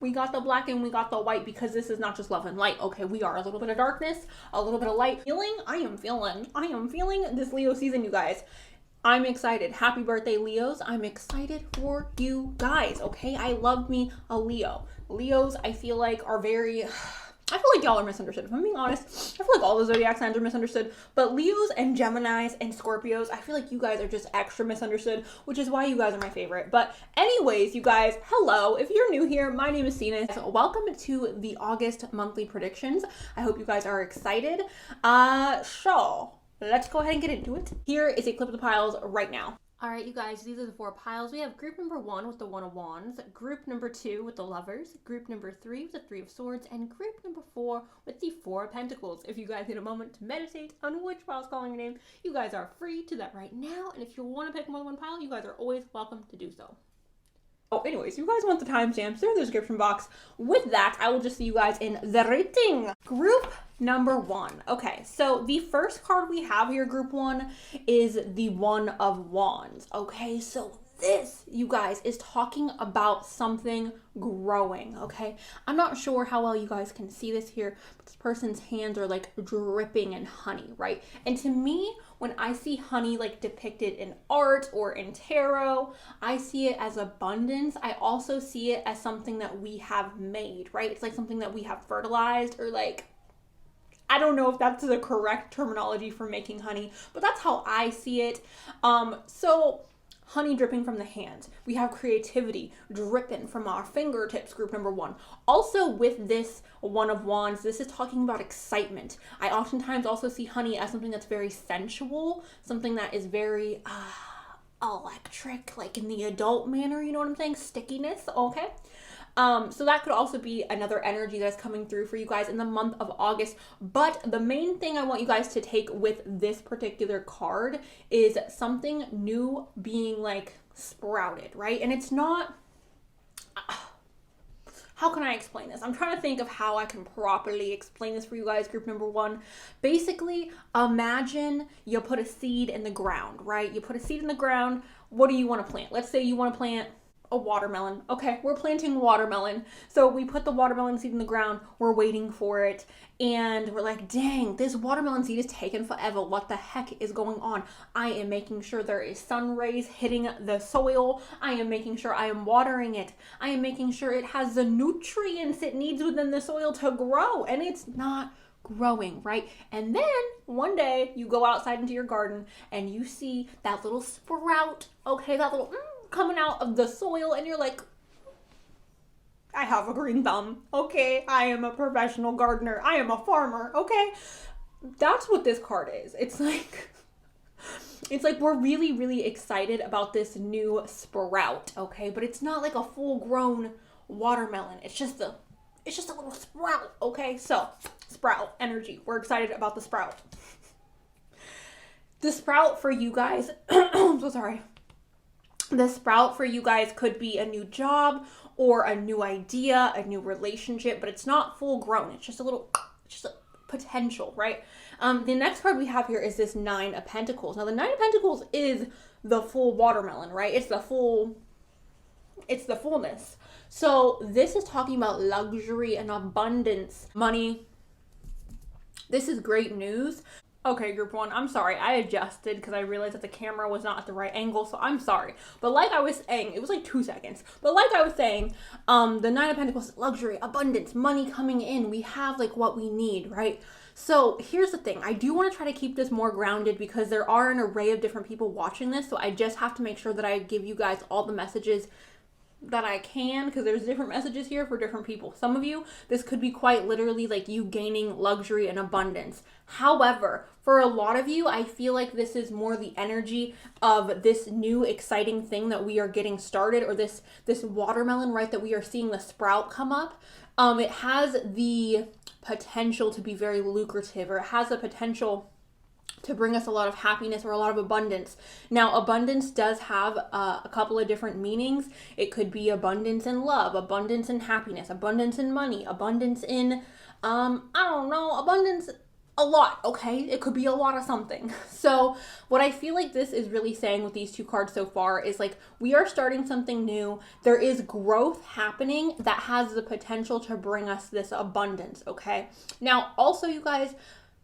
We got the black and we got the white because this is not just love and light. Okay, we are a little bit of darkness, a little bit of light. I am feeling this Leo season, you guys. I'm excited. Happy birthday, Leos. I'm excited for you guys, okay? I love me a Leo. Leos, I feel like, are very... I feel like y'all are misunderstood. If I'm being honest, I feel like all the zodiac signs are misunderstood. But Leos and Geminis and Scorpios, I feel like you guys are just extra misunderstood, which is why you guys are my favorite. But anyways, you guys, hello. If you're new here, my name is Cenus. Welcome to the August monthly predictions. I hope you guys are excited. So let's go ahead and get into it. Here is a clip of the piles right now. All right, you guys, these are the 4 piles. We have group number 1 with the 1 of Wands, group number 2 with the Lovers, group number 3 with the 3 of Swords, and group number 4 with the 4 of Pentacles. If you guys need a moment to meditate on which pile's calling your name, you guys are free to that right now. And if you want to pick more than one pile, you guys are always welcome to do so. Oh, anyways, you guys want the timestamps, they're in the description box. With that, I will just see you guys in the rating. Group number 1. Okay, so the first card we have here, group 1, is the 1 of Wands. Okay, so this, you guys, is talking about something growing, okay? I'm not sure how well you guys can see this here, but this person's hands are like dripping in honey, right? And to me, when I see honey like depicted in art or in tarot, I see it as abundance. I also see it as something that we have made, right? It's like something that we have fertilized, or like, I don't know if that's the correct terminology for making honey, but that's how I see it. So honey dripping from the hands. We have creativity dripping from our fingertips, group number 1. Also with this 1 of Wands, this is talking about excitement. I oftentimes also see honey as something that's very sensual, something that is very electric, like in the adult manner, you know what I'm saying? Stickiness, okay? So that could also be another energy that's coming through for you guys in the month of August. But the main thing I want you guys to take with this particular card is something new being like sprouted, right? And it's not... How can I explain this? I'm trying to think of how I can properly explain this for you guys, group number 1. Basically, imagine you put a seed in the ground, right? You put a seed in the ground. What do you want to plant? Let's say you want to plant a watermelon. Okay, we're planting watermelon. So we put the watermelon seed in the ground, we're waiting for it, and we're like, dang, this watermelon seed is taking forever. What the heck is going on? I am making sure there is sun rays hitting the soil. I am making sure I am watering it. I am making sure it has the nutrients it needs within the soil to grow, and it's not growing, right? And then one day you go outside into your garden and you see that little sprout, okay, that little coming out of the soil, and you're like, I have a green thumb, okay? I am a professional gardener. I am a farmer, okay? That's what this card is. It's like we're really, really excited about this new sprout, okay? But it's not like a full-grown watermelon. It's just a little sprout, okay? So, sprout energy. We're excited about the sprout. The sprout for you guys, I'm so sorry. The sprout for you guys could be a new job or a new idea, a new relationship, but it's not full grown. It's just a potential, right? The next card we have here is this 9 of Pentacles. Now the 9 of Pentacles is the full watermelon, right? It's the fullness. So this is talking about luxury and abundance, money. This is great news. Okay, group 1, I'm sorry. I adjusted because I realized that the camera was not at the right angle, so I'm sorry. But like I was saying, it was like 2 seconds. But like I was saying, the 9 of Pentacles, luxury, abundance, money coming in. We have like what we need, right? So here's the thing. I do want to try to keep this more grounded because there are an array of different people watching this. So I just have to make sure that I give you guys all the messages that I can, because there's different messages here for different people. Some of you, this could be quite literally like you gaining luxury and abundance. However, for a lot of you, I feel like this is more the energy of this new exciting thing that we are getting started, or this watermelon, right, that we are seeing the sprout come up. It has the potential to be very lucrative, or it has the potential to bring us a lot of happiness or a lot of abundance. Now, abundance does have a couple of different meanings. It could be abundance in love, abundance in happiness, abundance in money, abundance in, abundance a lot, okay? It could be a lot of something. So what I feel like this is really saying with these two cards so far is like, we are starting something new. There is growth happening that has the potential to bring us this abundance, okay? Now, also, you guys,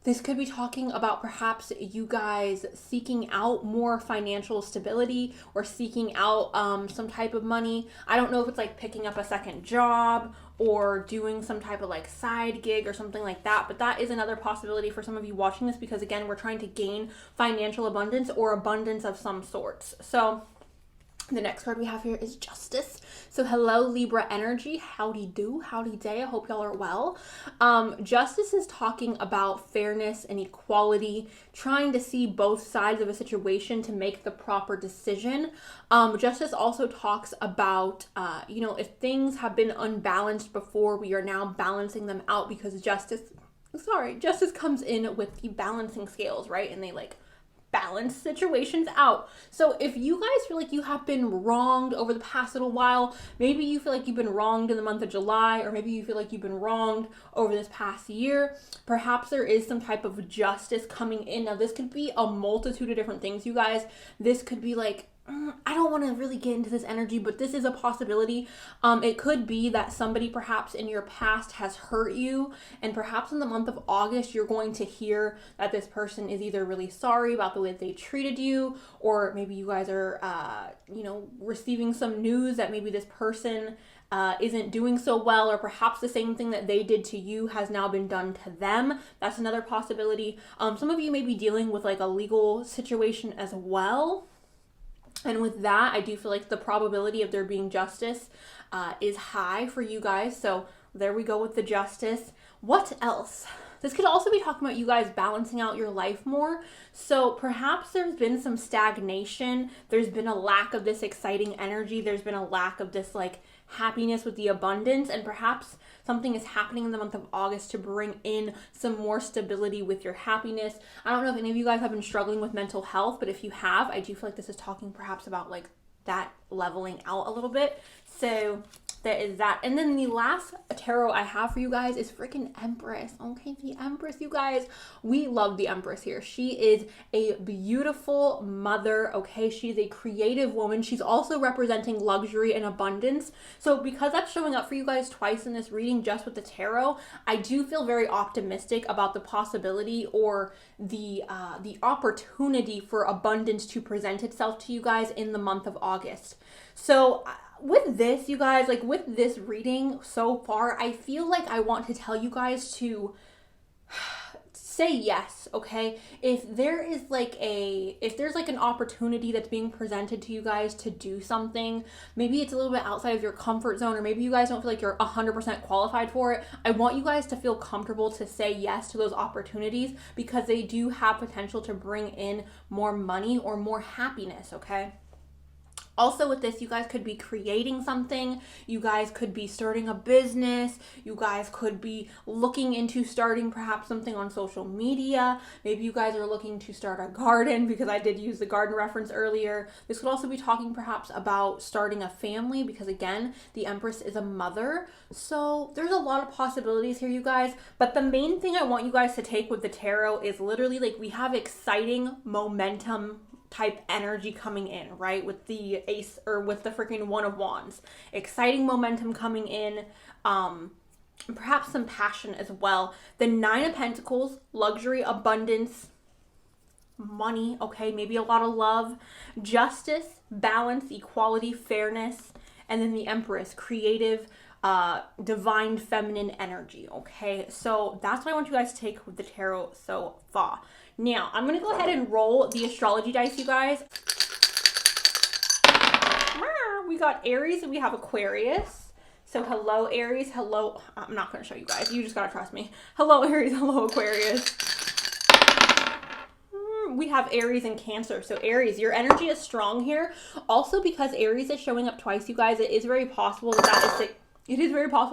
this could be talking about perhaps you guys seeking out more financial stability or seeking out some type of money. I don't know if it's like picking up a second job or doing some type of like side gig or something like that. But that is another possibility for some of you watching this, because again, we're trying to gain financial abundance or abundance of some sorts. So the next card we have here is Justice. So hello, Libra energy. Howdy do, howdy day. I hope y'all are well. Justice is talking about fairness and equality, trying to see both sides of a situation to make the proper decision. Justice also talks about, if things have been unbalanced before, we are now balancing them out, because justice comes in with the balancing scales, right? And they like balance situations out. So if you guys feel like you have been wronged over the past little while, maybe you feel like you've been wronged in the month of July, or maybe you feel like you've been wronged over this past year, perhaps there is some type of justice coming in. Now, this could be a multitude of different things, you guys. This could be like, I don't want to really get into this energy, but this is a possibility. It could be that somebody perhaps in your past has hurt you, and perhaps in the month of August, you're going to hear that this person is either really sorry about the way that they treated you, or maybe you guys are, receiving some news that maybe this person isn't doing so well, or perhaps the same thing that they did to you has now been done to them. That's another possibility. Some of you may be dealing with like a legal situation as well. And with that, I do feel like the probability of there being justice is high for you guys. So there we go with the Justice. What else? This could also be talking about you guys balancing out your life more. So perhaps there's been some stagnation. There's been a lack of this exciting energy. There's been a lack of this like happiness with the abundance, and perhaps something is happening in the month of August to bring in some more stability with your happiness. I don't know if any of you guys have been struggling with mental health, but if you have, I do feel like this is talking perhaps about like that leveling out a little bit. So there is that. And then the last tarot I have for you guys is freaking Empress. Okay, the Empress, you guys. We love the Empress here. She is a beautiful mother, okay? She's a creative woman. She's also representing luxury and abundance. So because that's showing up for you guys twice in this reading just with the tarot, I do feel very optimistic about the possibility or the opportunity for abundance to present itself to you guys in the month of August. So with this, you guys, like with this reading so far, I feel like I want to tell you guys to say yes, okay? If there's like an opportunity that's being presented to you guys to do something, maybe it's a little bit outside of your comfort zone, or maybe you guys don't feel like you're 100% qualified for it, I want you guys to feel comfortable to say yes to those opportunities, because they do have potential to bring in more money or more happiness, okay? Also with this, you guys could be creating something, you guys could be starting a business, you guys could be looking into starting perhaps something on social media, maybe you guys are looking to start a garden, because I did use the garden reference earlier. This could also be talking perhaps about starting a family, because again, the Empress is a mother. So there's a lot of possibilities here, you guys, but the main thing I want you guys to take with the tarot is literally like we have exciting momentum type energy coming in, right? With the ace, or with the freaking One of Wands, exciting momentum coming in, perhaps some passion as well. The Nine of Pentacles, luxury, abundance, money, okay, maybe a lot of love, justice, balance, equality, fairness, and then the Empress, creative, divine feminine energy, okay? So that's what I want you guys to take with the tarot so far. Now, I'm going to go ahead and roll the astrology dice, you guys. We got Aries and we have Aquarius. So hello, Aries. Hello. I'm not going to show you guys. You just got to trust me. Hello, Aries. Hello, Aquarius. We have Aries and Cancer. So Aries, your energy is strong here. Also, because Aries is showing up twice, you guys, it is very possible that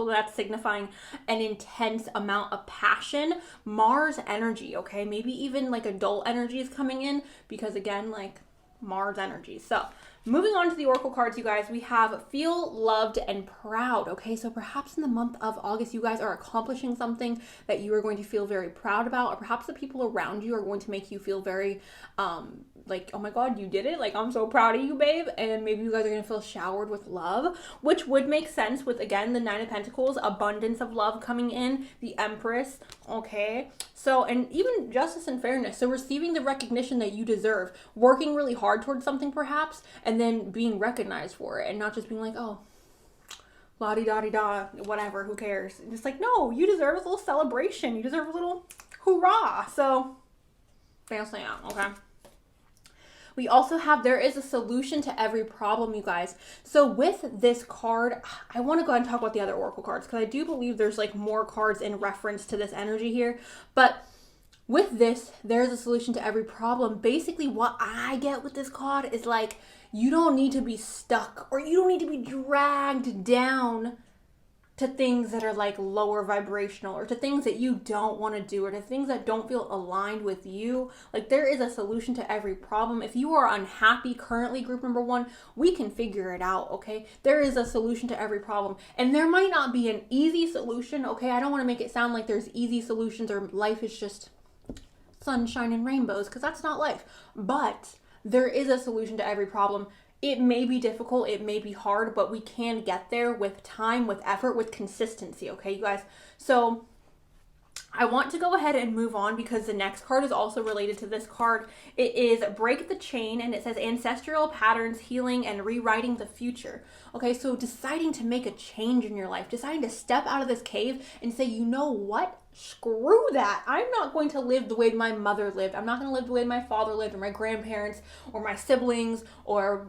that's signifying an intense amount of passion. Mars energy, okay? Maybe even like adult energy is coming in, because again, like Mars energy. So Moving on to the Oracle cards, you guys, we have feel loved and proud. Okay, so perhaps in the month of August, you guys are accomplishing something that you are going to feel very proud about, or perhaps the people around you are going to make you feel very, like, oh my God, you did it. Like, I'm so proud of you, babe. And maybe you guys are going to feel showered with love, which would make sense with, again, the Nine of Pentacles, abundance of love coming in, the Empress. Okay, so, and even justice and fairness. So receiving the recognition that you deserve, working really hard towards something perhaps, and then being recognized for it, and not just being like, oh, la-di-da-di-da, whatever, who cares? And it's like, no, you deserve a little celebration. You deserve a little hoorah. So, fancy out, okay? We also have, there is a solution to every problem, you guys. So with this card, I want to go ahead and talk about the other Oracle cards, because I do believe there's like more cards in reference to this energy here. But with this, there's a solution to every problem. Basically, what I get with this card is like, you don't need to be stuck, or you don't need to be dragged down to things that are like lower vibrational, or to things that you don't want to do, or to things that don't feel aligned with you. Like, there is a solution to every problem. If you are unhappy currently, group number one, we can figure it out, okay? There is a solution to every problem, and there might not be an easy solution, okay? I don't want to make it sound like there's easy solutions or life is just sunshine and rainbows, because that's not life. But there is a solution to every problem. It may be difficult, it may be hard, but we can get there with time, with effort, with consistency, okay, you guys? So I want to go ahead and move on, because the next card is also related to this card. It is Break the Chain, and it says ancestral patterns, healing, and rewriting the future. Okay, so deciding to make a change in your life, deciding to step out of this cave and say, you know what? Screw that. I'm not going to live the way my mother lived. I'm not going to live the way my father lived, or my grandparents, or my siblings, or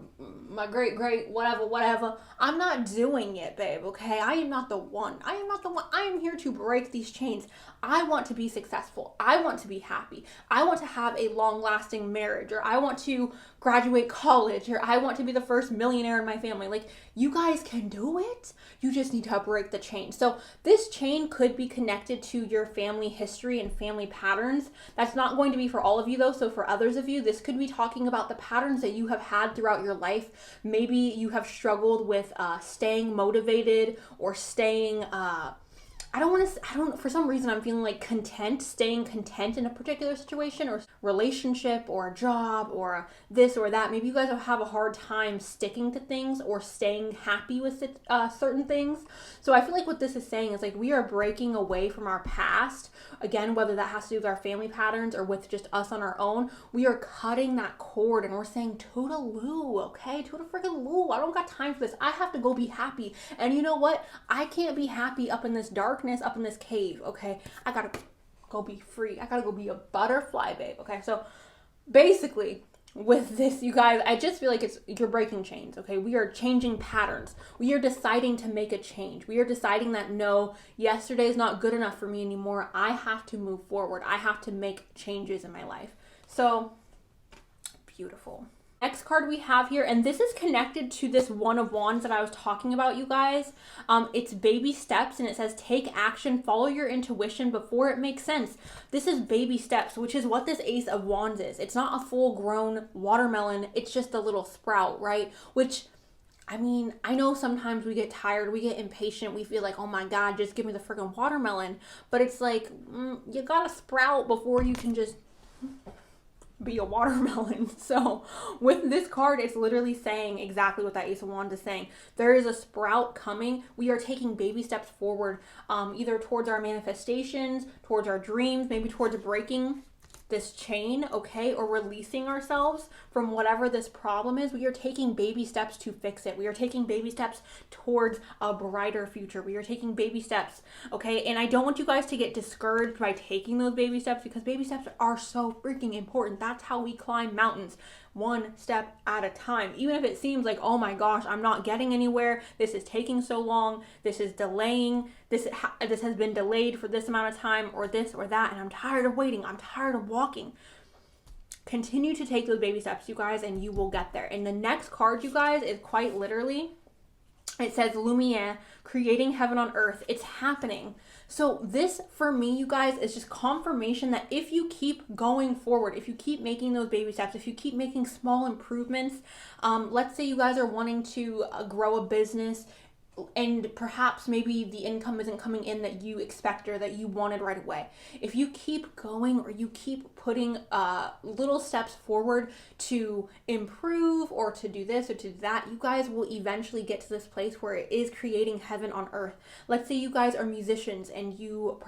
my great whatever. I'm not doing it, babe, okay? I am not the one. I am not the one. I am here to break these chains. I want to be successful. I want to be happy. I want to have a long-lasting marriage, or I want to graduate college, or I want to be the first millionaire in my family. Like, you guys can do it. You just need to break the chain. So this chain could be connected to your family history and family patterns. That's not going to be for all of you though. So for others of you, this could be talking about the patterns that you have had throughout your life. Maybe you have struggled with staying motivated, or staying for some reason I'm feeling like staying content in a particular situation, or relationship, or a job, or this or that. Maybe you guys have a hard time sticking to things, or staying happy with certain things. So I feel like what this is saying is like, we are breaking away from our past. Again, whether that has to do with our family patterns, or with just us on our own, we are cutting that cord, and we're saying toodaloo, okay? Toodle freaking loo. I don't got time for this. I have to go be happy. And you know what? I can't be happy up in this darkness, up in this cave, okay? I gotta go be free. I gotta go be a butterfly, babe, okay? So basically, with this, you guys, I just feel like you're breaking chains, okay? We are changing patterns. We are deciding to make a change. We are deciding that, no, yesterday is not good enough for me anymore. I have to move forward. I have to make changes in my life. So, beautiful. Next card we have here, and this is connected to this One of Wands that I was talking about, you guys. It's baby steps, and it says take action, follow your intuition before it makes sense. This is baby steps, which is what this Ace of Wands is. It's not a full-grown watermelon. It's just a little sprout, right? Which, I mean, I know sometimes we get tired, we get impatient, we feel like, oh my God, just give me the freaking watermelon. But it's like, you gotta sprout before you can just be a watermelon. So with this card, it's literally saying exactly what that Ace of Wands is saying. There is a sprout coming. We are taking baby steps forward, either towards our manifestations, towards our dreams, maybe towards breaking this chain, okay, or releasing ourselves from whatever this problem is. We are taking baby steps to fix it. We are taking baby steps towards a brighter future. We are taking baby steps, okay? And I don't want you guys to get discouraged by taking those baby steps, because baby steps are so freaking important. That's how we climb mountains, one step at a time. Even if it seems like, oh my gosh, I'm not getting anywhere, this is taking so long, this is delaying, this has been delayed for this amount of time, or this or that, and I'm tired of waiting, I'm tired of walking. Continue to take those baby steps, you guys, and you will get there. And the next card, you guys, is quite literally It says Lumiere, creating heaven on earth. It's happening. So this, for me, you guys, is just confirmation that if you keep going forward, if you keep making those baby steps, if you keep making small improvements, let's say you guys are wanting to grow a business, and perhaps maybe the income isn't coming in that you expect or that you wanted right away. If you keep going, or you keep putting little steps forward to improve or to do this or to do that, you guys will eventually get to this place where it is creating heaven on earth. Let's say you guys are musicians and you're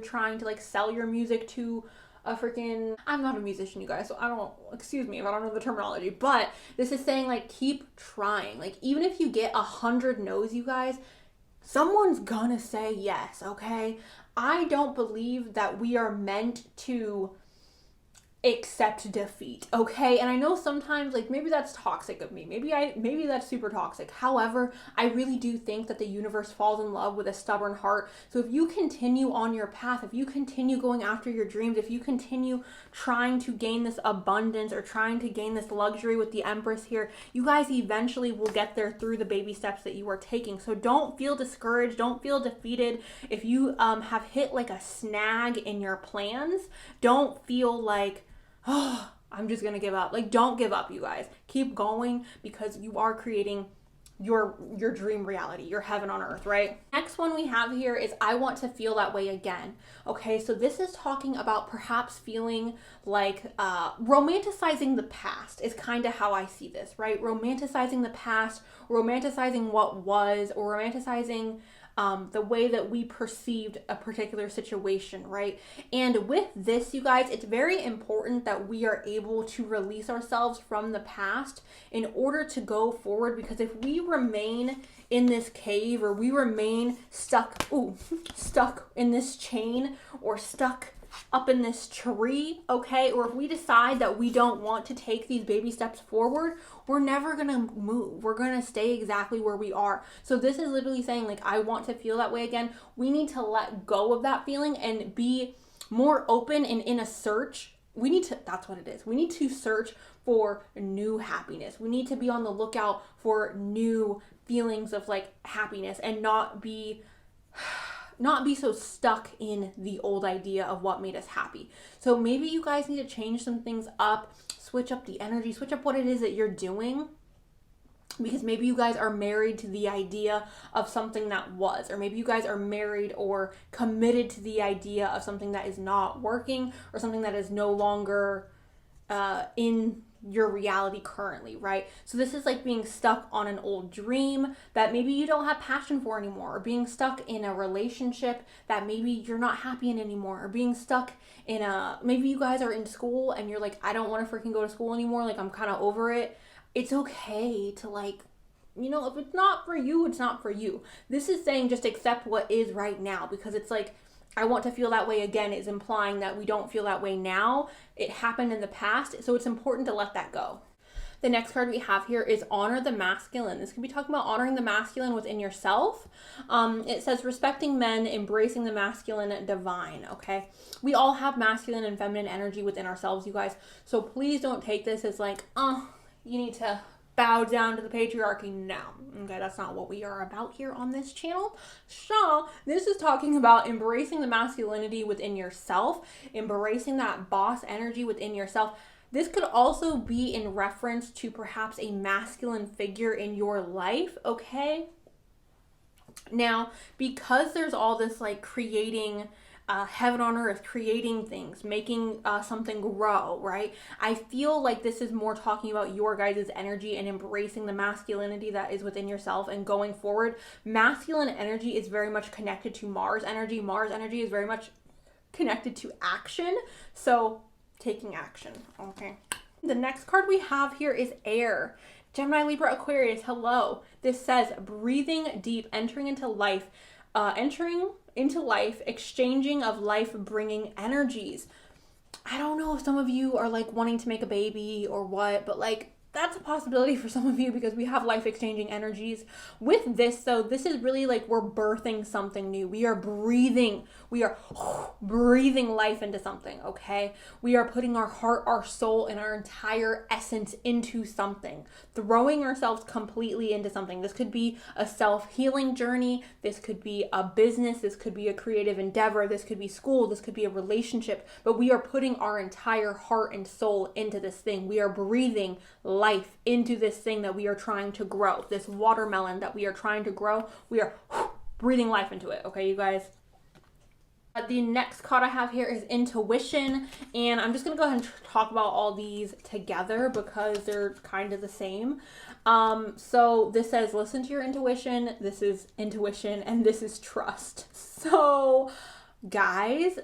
trying to like sell your music to a freaking, I'm not a musician, you guys, so I don't, excuse me if I don't know the terminology, but this is saying like keep trying. Like even if you get 100 no's, you guys, someone's gonna say yes, okay? I don't believe that we are meant to accept defeat, okay? And I know sometimes like maybe that's toxic of me, maybe that's super toxic. However, I really do think that the universe falls in love with a stubborn heart. So if you continue on your path, if you continue going after your dreams, if you continue trying to gain this abundance or trying to gain this luxury with the Empress here, you guys eventually will get there through the baby steps that you are taking. So don't feel discouraged, don't feel defeated if you have hit like a snag in your plans. Don't feel like, oh, I'm just gonna give up. Like, don't give up, you guys. Keep going, because you are creating your dream reality, your heaven on earth, right? Next one we have here is I want to feel that way again. Okay, so this is talking about perhaps feeling like romanticizing the past is kind of how I see this, right? Romanticizing the past, romanticizing what was, or romanticizing the way that we perceived a particular situation, right? And with this, you guys, it's very important that we are able to release ourselves from the past in order to go forward, because if we remain in this cave, or we remain stuck in this chain, or stuck up in this tree, okay, or if we decide that we don't want to take these baby steps forward, we're never gonna move. We're gonna stay exactly where we are. So this is literally saying like, I want to feel that way again. We need to let go of that feeling and be more open and in a search. That's what it is. We need to search for new happiness. We need to be on the lookout for new feelings of like happiness, and not be so stuck in the old idea of what made us happy. So maybe you guys need to change some things up, switch up the energy, switch up what it is that you're doing, because maybe you guys are married to the idea of something that was, or maybe you guys are married or committed to the idea of something that is not working, or something that is no longer in your reality currently, right? So this is like being stuck on an old dream that maybe you don't have passion for anymore, or being stuck in a relationship that maybe you're not happy in anymore, or being stuck in maybe you guys are in school and you're like, I don't want to freaking go to school anymore, like I'm kind of over it. It's okay to like, if it's not for you, it's not for you. This is saying just accept what is right now, because it's like, I want to feel that way again is implying that we don't feel that way now. It happened in the past, so it's important to let that go. The next card we have here is honor the masculine. This could be talking about honoring the masculine within yourself. It says respecting men, embracing the masculine divine, okay? We all have masculine and feminine energy within ourselves, you guys. So please don't take this as like, you need to bow down to the patriarchy. No, okay, that's not what we are about here on this channel. So this is talking about embracing the masculinity within yourself, embracing that boss energy within yourself. This could also be in reference to perhaps a masculine figure in your life, okay? Now, because there's all this like creating heaven on earth, creating things, making something grow, right? I feel like this is more talking about your guys' energy and embracing the masculinity that is within yourself and going forward. Masculine energy is very much connected to Mars energy. Mars energy is very much connected to action. So taking action, okay? The next card we have here is air. Gemini, Libra, Aquarius, hello. This says breathing deep, entering into life, exchanging of life bringing energies. I don't know if some of you are like wanting to make a baby or what, but like that's a possibility for some of you because we have life exchanging energies with this. So this is really like we're birthing something new. We are breathing life into something, okay? We are putting our heart, our soul, and our entire essence into something, throwing ourselves completely into something. This could be a self-healing journey. This could be a business. This could be a creative endeavor. This could be school. This could be a relationship. But we are putting our entire heart and soul into this thing. We are breathing life into this thing that we are trying to grow. This watermelon that we are trying to grow, we are breathing life into it, okay, you guys? The next card I have here is intuition, and I'm just going to go ahead and talk about all these together because they're kind of the same. So this says, listen to your intuition, this is intuition, and this is trust. So, guys,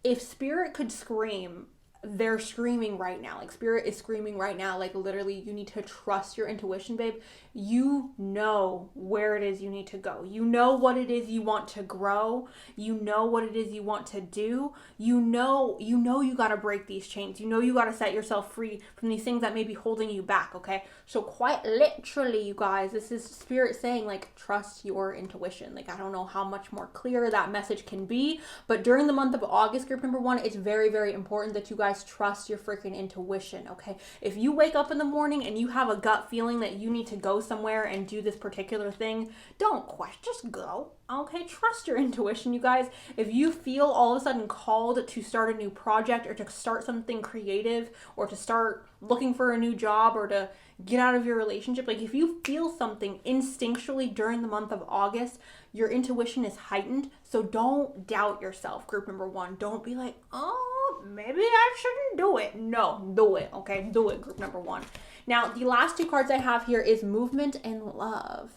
if spirit could scream, they're screaming right now. Like, spirit is screaming right now. Like, literally, you need to trust your intuition, babe. You know where it is you need to go. You know what it is you want to grow. You know what it is you want to do. You know you got to break these chains. You know you got to set yourself free from these things that may be holding you back, okay? So quite literally, you guys, this is spirit saying, like, trust your intuition. Like, I don't know how much more clear that message can be, but during the month of August, group number 1, it's very, very important that you guys trust your freaking intuition, okay? If you wake up in the morning and you have a gut feeling that you need to go somewhere and do this particular thing, don't question, just go, okay? Trust your intuition, you guys. If you feel all of a sudden called to start a new project or to start something creative or to start looking for a new job or to get out of your relationship, like if you feel something instinctually during the month of August, your intuition is heightened. So don't doubt yourself, group number 1. Don't be like, oh, maybe I shouldn't do it. No, do it, okay? Do it, group number 1. Now, the last 2 cards I have here is movement and love.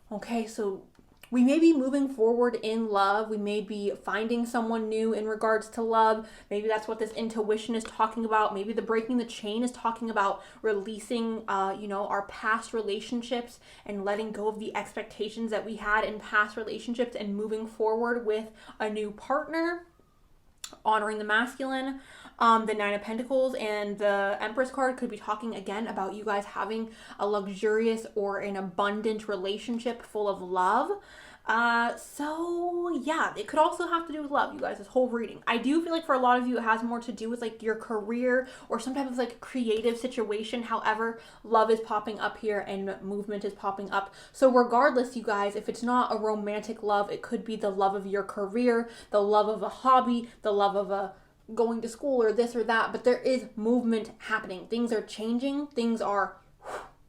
Okay, so we may be moving forward in love. We may be finding someone new in regards to love. Maybe that's what this intuition is talking about. Maybe the breaking the chain is talking about releasing, our past relationships and letting go of the expectations that we had in past relationships and moving forward with a new partner, honoring the masculine. The 9 of Pentacles and the Empress card could be talking again about you guys having a luxurious or an abundant relationship full of love. So yeah, it could also have to do with love, you guys, this whole reading. I do feel like for a lot of you, it has more to do with like your career or some type of like creative situation. However, love is popping up here and movement is popping up. So regardless, you guys, if it's not a romantic love, it could be the love of your career, the love of a hobby, the love of a going to school or this or that, but there is movement happening. Things are changing. Things are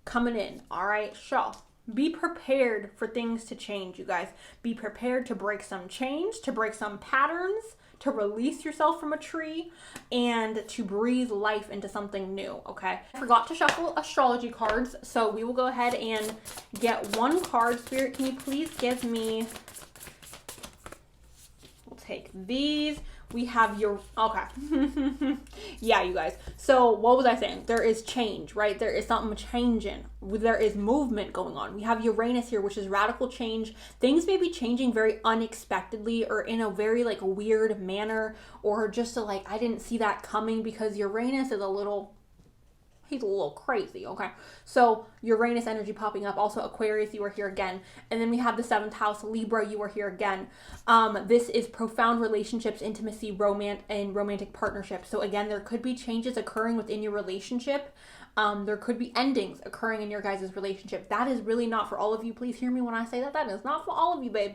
coming in. All right. So be prepared for things to change, you guys. Be prepared to break some chains, to break some patterns, to release yourself from a tree, and to breathe life into something new, okay? I forgot to shuffle astrology cards, so we will go ahead and get 1 card. Spirit, can you please give me... We'll take these. We have your, okay. Yeah, you guys. So what was I saying? There is change, right? There is something changing. There is movement going on. We have Uranus here, which is radical change. Things may be changing very unexpectedly or in a very like weird manner, or just a, like, I didn't see that coming, because Uranus is he's a little crazy, okay? So Uranus energy popping up. Also Aquarius, you are here again. And then we have the 7th house, Libra, you are here again. This is profound relationships, intimacy, romance, and romantic partnerships. So again, there could be changes occurring within your relationship. There could be endings occurring in your guys' relationship. That is really not for all of you. Please hear me when I say that. That is not for all of you, babe.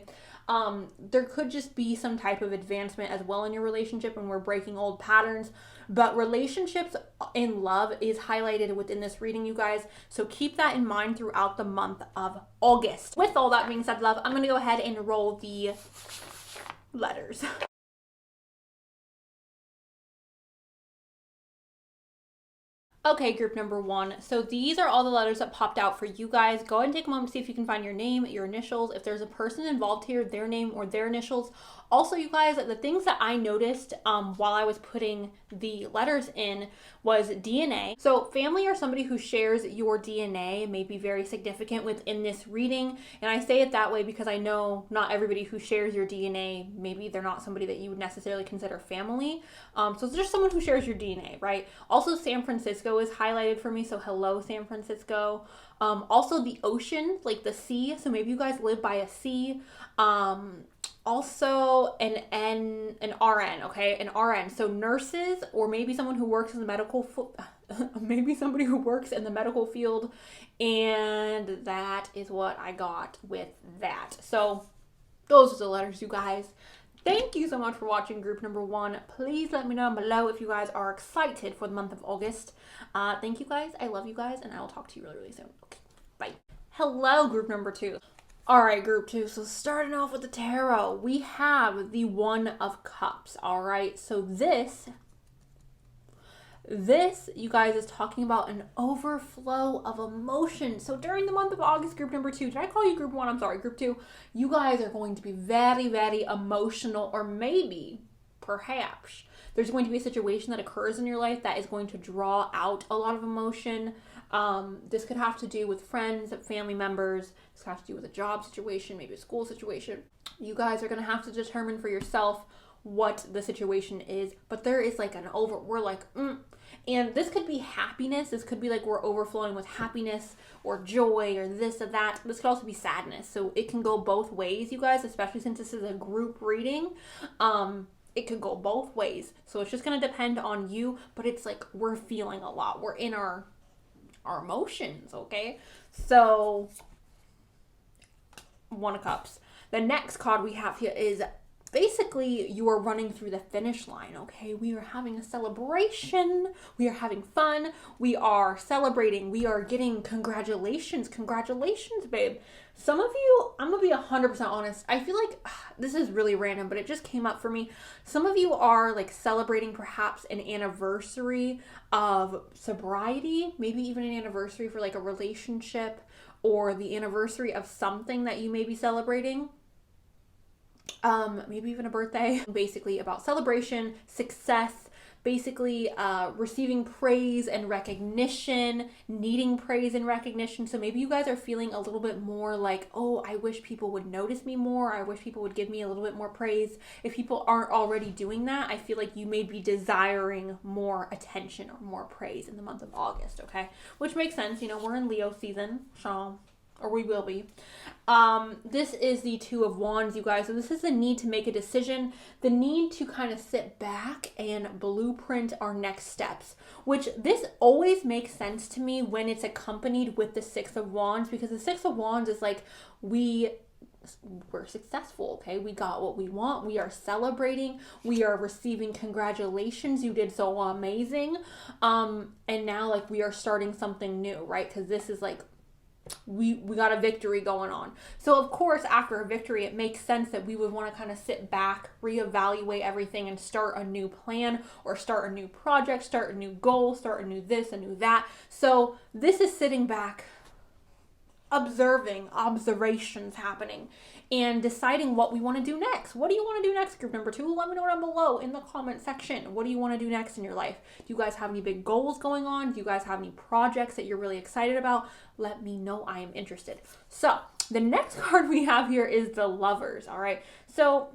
There could just be some type of advancement as well in your relationship, and we're breaking old patterns. But relationships in love is highlighted within this reading, you guys. So keep that in mind throughout the month of August. With all that being said, love, I'm going to go ahead and roll the letters. Okay, group number 1. So these are all the letters that popped out for you guys. Go ahead and take a moment to see if you can find your name, your initials. If there's a person involved here, their name or their initials. Also, you guys, the things that I noticed while I was putting the letters in was DNA. So family or somebody who shares your DNA may be very significant within this reading. And I say it that way because I know not everybody who shares your DNA, maybe they're not somebody that you would necessarily consider family. So it's just someone who shares your DNA, right? Also, San Francisco Francisco is highlighted for me. So hello, San Francisco. Also the ocean, like the sea. So maybe you guys live by a sea. Also an RN, okay? An RN. So nurses, or maybe someone who works in the medical maybe somebody who works in the medical field. And that is what I got with that. So those are the letters, you guys. Thank you so much for watching group number 1. Please let me know below if you guys are excited for the month of August. Thank you guys. I love you guys, and I will talk to you really, really soon. Okay, bye. Hello, group number 2. All right, group 2. So starting off with the tarot, we have the One of Cups. All right, so this, you guys, is talking about an overflow of emotion. So during the month of August, group number 2, did I call you group 1? I'm sorry, group 2. You guys are going to be very, very emotional, or maybe, perhaps, there's going to be a situation that occurs in your life that is going to draw out a lot of emotion. This could have to do with friends, family members. This could have to do with a job situation, maybe a school situation. You guys are going to have to determine for yourself what the situation is, but there is like and this could be happiness. This could be like we're overflowing with happiness or joy or this or that. This could also be sadness. So it can go both ways, you guys, especially since this is a group reading. It could go both ways. So it's just going to depend on you, but it's like we're feeling a lot. We're in our emotions, okay? So One of Cups. The next card we have here is basically you are running through the finish line, okay? We are having a celebration. We are having fun. We are celebrating. We are getting congratulations. Congratulations, babe. Some of you, I'm going to be 100% honest. I feel like this is really random, but it just came up for me. Some of you are like celebrating perhaps an anniversary of sobriety, maybe even an anniversary for like a relationship, or the anniversary of something that you may be celebrating. Maybe even a birthday. Basically about celebration, success, basically receiving praise and recognition, needing praise and recognition. So maybe you guys are feeling a little bit more like, oh, I wish people would notice me more. I wish people would give me a little bit more praise. If people aren't already doing that, I feel like you may be desiring more attention or more praise in the month of August, okay? Which makes sense. You know, we're in Leo season, so, or we will be. This is the Two of Wands, you guys. So this is the need to make a decision, the need to kind of sit back and blueprint our next steps, which this always makes sense to me when it's accompanied with the Six of Wands, because the Six of Wands is like, we're successful, okay? We got what we want. We are celebrating. We are receiving congratulations. You did so amazing. And now like we are starting something new, right? Because this is like, we got a victory going on. So of course, after a victory, it makes sense that we would want to kind of sit back, reevaluate everything, and start a new plan, or start a new project, start a new goal, start a new this, a new that. So this is sitting back, observing, observations happening, and deciding what we want to do next. What do you want to do next, group number 2? Let me know down below in the comment section. What do you want to do next in your life? Do you guys have any big goals going on? Do you guys have any projects that you're really excited about? Let me know. I am interested. So the next card we have here is the Lovers. All right. So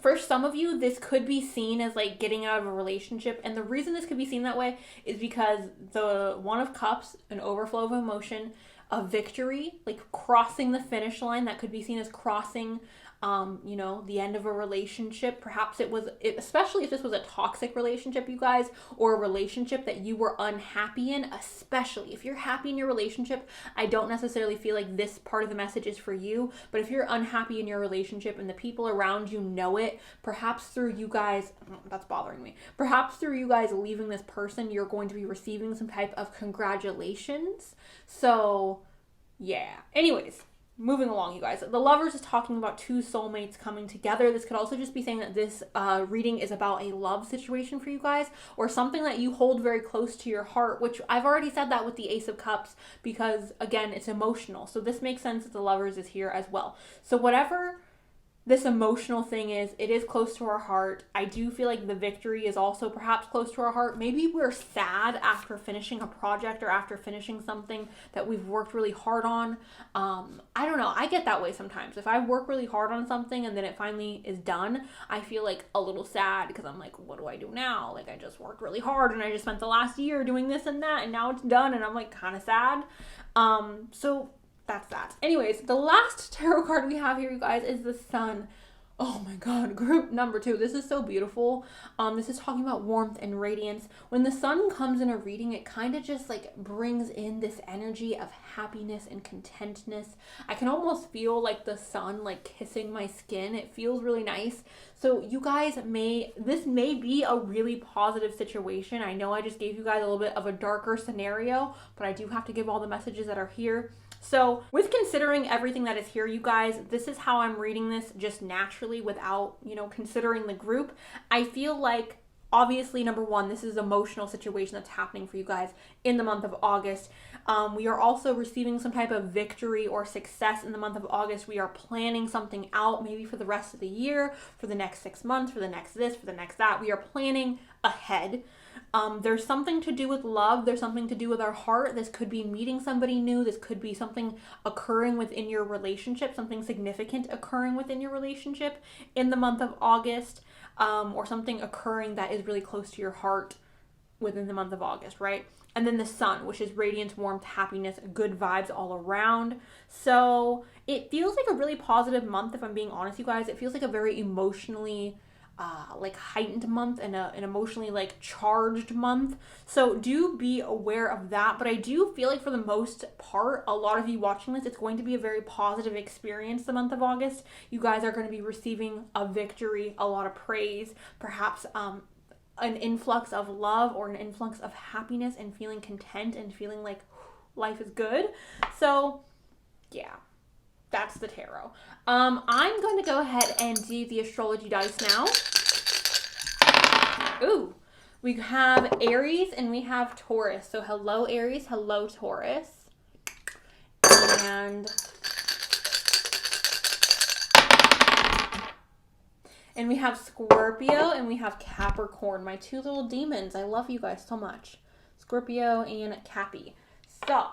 for some of you, this could be seen as like getting out of a relationship. And the reason this could be seen that way is because the One of Cups, an overflow of emotion, a victory, like crossing the finish line, that could be seen as crossing, you know, the end of a relationship. Perhaps especially if this was a toxic relationship, you guys, or a relationship that you were unhappy in, especially if you're happy in your relationship. I don't necessarily feel like this part of the message is for you, but if you're unhappy in your relationship and the people around you know it, perhaps through you guys, that's bothering me, perhaps through you guys leaving this person, you're going to be receiving some type of congratulations. So yeah, anyways, moving along, you guys. The Lovers is talking about two soulmates coming together. This could also just be saying that this reading is about a love situation for you guys, or something that you hold very close to your heart, which I've already said that with the Ace of Cups, because again, it's emotional. So this makes sense that the Lovers is here as well. So whatever this emotional thing is, it is close to our heart. I do feel like the victory is also perhaps close to our heart. Maybe we're sad after finishing a project or after finishing something that we've worked really hard on. I don't know. I get that way sometimes. If I work really hard on something and then it finally is done, I feel like a little sad because I'm like, what do I do now? Like, I just worked really hard and I just spent the last year doing this and that, and now it's done and I'm like kind of sad. So that's that. Anyways, the last tarot card we have here, you guys, is the Sun. Oh my God, group number 2. This is so beautiful. This is talking about warmth and radiance. When the Sun comes in a reading, it kind of just like brings in this energy of happiness and contentness. I can almost feel like the sun like kissing my skin. It feels really nice. So you guys this may be a really positive situation. I know I just gave you guys a little bit of a darker scenario, but I do have to give all the messages that are here. So with considering everything that is here, you guys, this is how I'm reading this just naturally without, considering the group. I feel like, obviously, number one, this is an emotional situation that's happening for you guys in the month of August. We are also receiving some type of victory or success in the month of August. We are planning something out, maybe for the rest of the year, for the next 6 months, for the next this, for the next that. We are planning ahead. There's something to do with love. There's something to do with our heart. This could be meeting somebody new. This could be something occurring within your relationship, something significant occurring within your relationship in the month of August, or something occurring that is really close to your heart within the month of August, right? And then the Sun, which is radiance, warmth, happiness, good vibes all around. So it feels like a really positive month, if I'm being honest, you guys. It feels like a very emotionally heightened month and an emotionally charged month. So do be aware of that. But I do feel like for the most part, a lot of you watching this, it's going to be a very positive experience the month of August. You guys are going to be receiving a victory, a lot of praise, perhaps an influx of love or an influx of happiness and feeling content and feeling like life is good. So yeah, that's the tarot. I'm going to go ahead and do the astrology dice now. Ooh, we have Aries and we have Taurus. So hello Aries, hello Taurus. And we have Scorpio and we have Capricorn, my two little demons. I love you guys so much. Scorpio and Cappy. So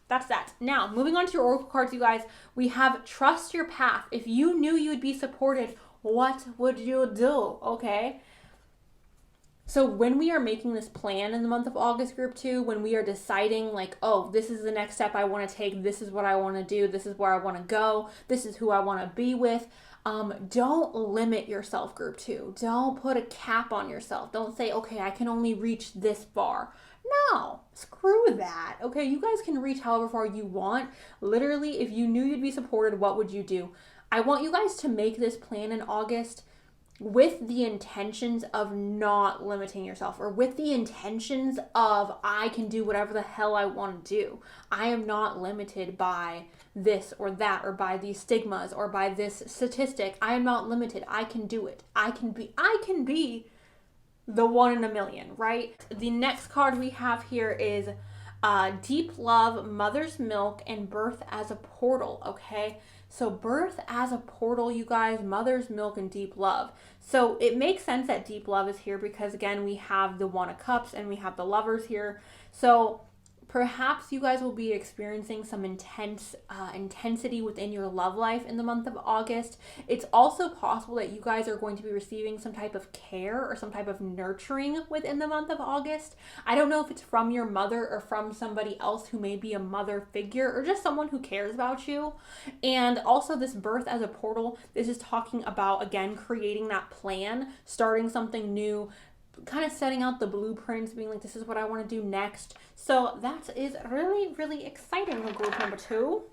that's that. Now, moving on to your oracle cards, you guys, we have trust your path. If you knew you would be supported, what would you do? Okay. So when we are making this plan in the month of August, group 2, when we are deciding oh, this is the next step I want to take, this is what I want to do, this is where I want to go, this is who I want to be with, don't limit yourself, group 2. Don't put a cap on yourself. Don't say, okay, I can only reach this far. No, screw that. Okay, you guys can reach however far you want. Literally, if you knew you'd be supported, what would you do? I want you guys to make this plan in August with the intentions of not limiting yourself, or with the intentions of, I can do whatever the hell I want to do. I am not limited by this or that, or by these stigmas, or by this statistic. I am not limited. I can do it. I can be the one in a million, right? The next card we have here is Deep Love, Mother's Milk, and Birth as a Portal, okay? So birth as a portal, you guys, Mother's Milk, and Deep Love. So it makes sense that Deep Love is here because, again, we have the One of Cups and we have the Lovers here. So perhaps you guys will be experiencing some intensity within your love life in the month of August. It's also possible that you guys are going to be receiving some type of care or some type of nurturing within the month of August. I don't know if it's from your mother or from somebody else who may be a mother figure, or just someone who cares about you. And also this birth as a portal, this is talking about, again, creating that plan, starting something new, kind of setting out the blueprints, being like, this is what I want to do next. So that is really, really exciting for group number 2.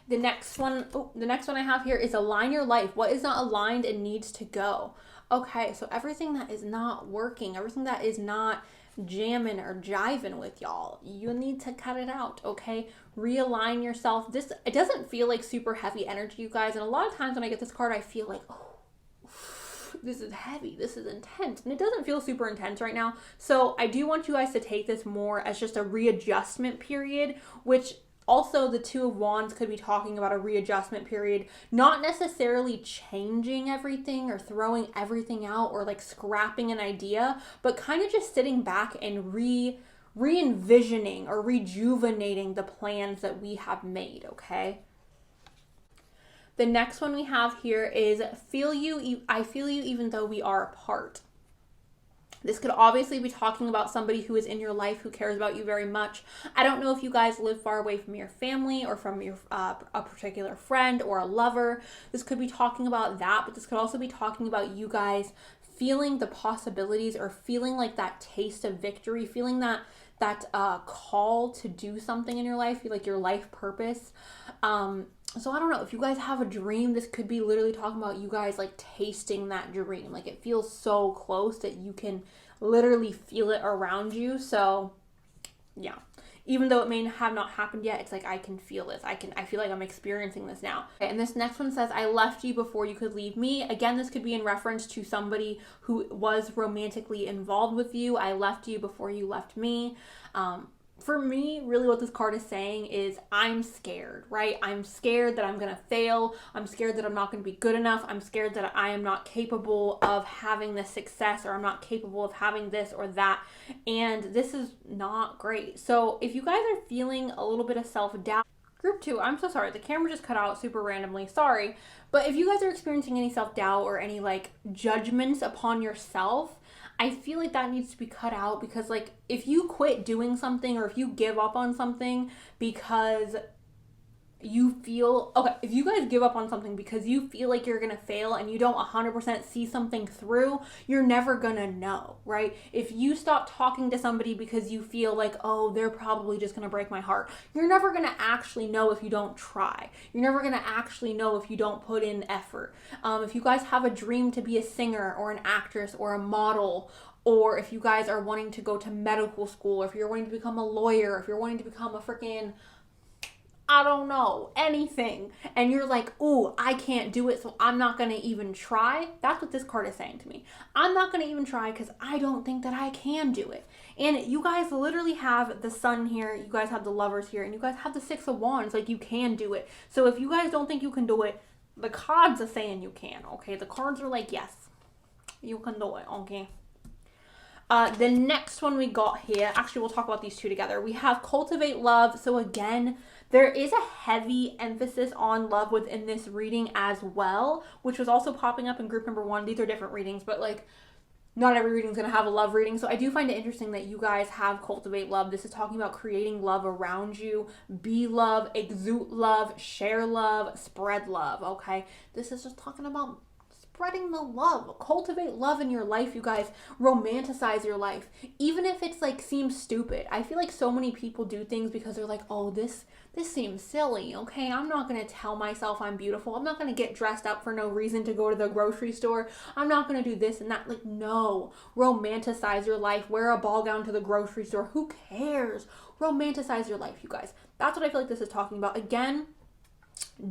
The next one I have here is align your life. What is not aligned and needs to go? Okay, so everything that is not working, everything that is not jamming or jiving with y'all, you need to cut it out, okay? Realign yourself. It doesn't feel like super heavy energy, you guys. And a lot of times when I get this card, I feel like, oh, this is heavy, this is intense, and it doesn't feel super intense right now. So I do want you guys to take this more as just a readjustment period, which Also, the Two of Wands could be talking about a readjustment period, not necessarily changing everything or throwing everything out or like scrapping an idea, but kind of just sitting back and re-envisioning or rejuvenating the plans that we have made, okay? The next one we have here is I feel you even though we are apart. This could obviously be talking about somebody who is in your life who cares about you very much. I don't know if you guys live far away from your family or from your a particular friend or a lover. This could be talking about that, but this could also be talking about you guys feeling the possibilities or feeling like that taste of victory, feeling that call to do something in your life, like your life purpose. So I don't know, if you guys have a dream, this could be literally talking about you guys like tasting that dream. Like it feels so close that you can literally feel it around you. So yeah, even though it may have not happened yet, it's like I can feel this. I feel like I'm experiencing this now. Okay, and this next one says, I left you before you could leave me. Again, this could be in reference to somebody who was romantically involved with you. I left you before you left me. For me, really what this card is saying is I'm scared, right? I'm scared that I'm going to fail. I'm scared that I'm not going to be good enough. I'm scared that I am not capable of having this success, or I'm not capable of having this or that. And this is not great. So if you guys are feeling a little bit of self-doubt, Group 2, I'm so sorry. The camera just cut out super randomly. Sorry. But if you guys are experiencing any self-doubt or any like judgments upon yourself, I feel like that needs to be cut out, because like if you quit doing something or if you give up on something because you feel, okay, if you guys give up on something because you feel like you're going to fail and you don't 100% see something through, you're never going to know, right? If you stop talking to somebody because you feel like, oh, they're probably just going to break my heart, you're never going to actually know if you don't try. You're never going to actually know if you don't put in effort. If you guys have a dream to be a singer or an actress or a model, or if you guys are wanting to go to medical school, or if you're wanting to become a lawyer, if you're wanting to become a freaking, I don't know, anything, and you're like, ooh, I can't do it, so I'm not going to even try. That's what this card is saying to me. I'm not going to even try because I don't think that I can do it. And you guys literally have the Sun here, you guys have the Lovers here, and you guys have the Six of Wands. Like, you can do it. So if you guys don't think you can do it, the cards are saying you can, okay? The cards are like, yes, you can do it, okay? The next one we got here, actually we'll talk about these two together. We have Cultivate Love. So again, there is a heavy emphasis on love within this reading as well, which was also popping up in group number 1. These are different readings, but like not every reading is going to have a love reading. So I do find it interesting that you guys have Cultivate Love. This is talking about creating love around you. Be love, exude love, share love, spread love, okay? This is just talking about spreading the love. Cultivate love in your life, you guys. Romanticize your life. Even if it's like seems stupid. I feel like so many people do things because they're like, oh, this seems silly, okay? I'm not going to tell myself I'm beautiful. I'm not going to get dressed up for no reason to go to the grocery store. I'm not going to do this and that. Like, no. Romanticize your life. Wear a ball gown to the grocery store. Who cares? Romanticize your life, you guys. That's what I feel like this is talking about. Again,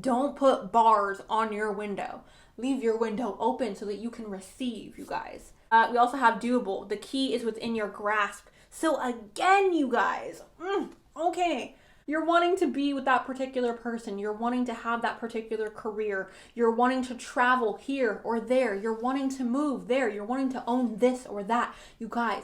don't put bars on your window. Leave your window open so that you can receive, you guys. We also have Doable. The key is within your grasp. So again, you guys, okay. You're wanting to be with that particular person. You're wanting to have that particular career. You're wanting to travel here or there. You're wanting to move there. You're wanting to own this or that. You guys,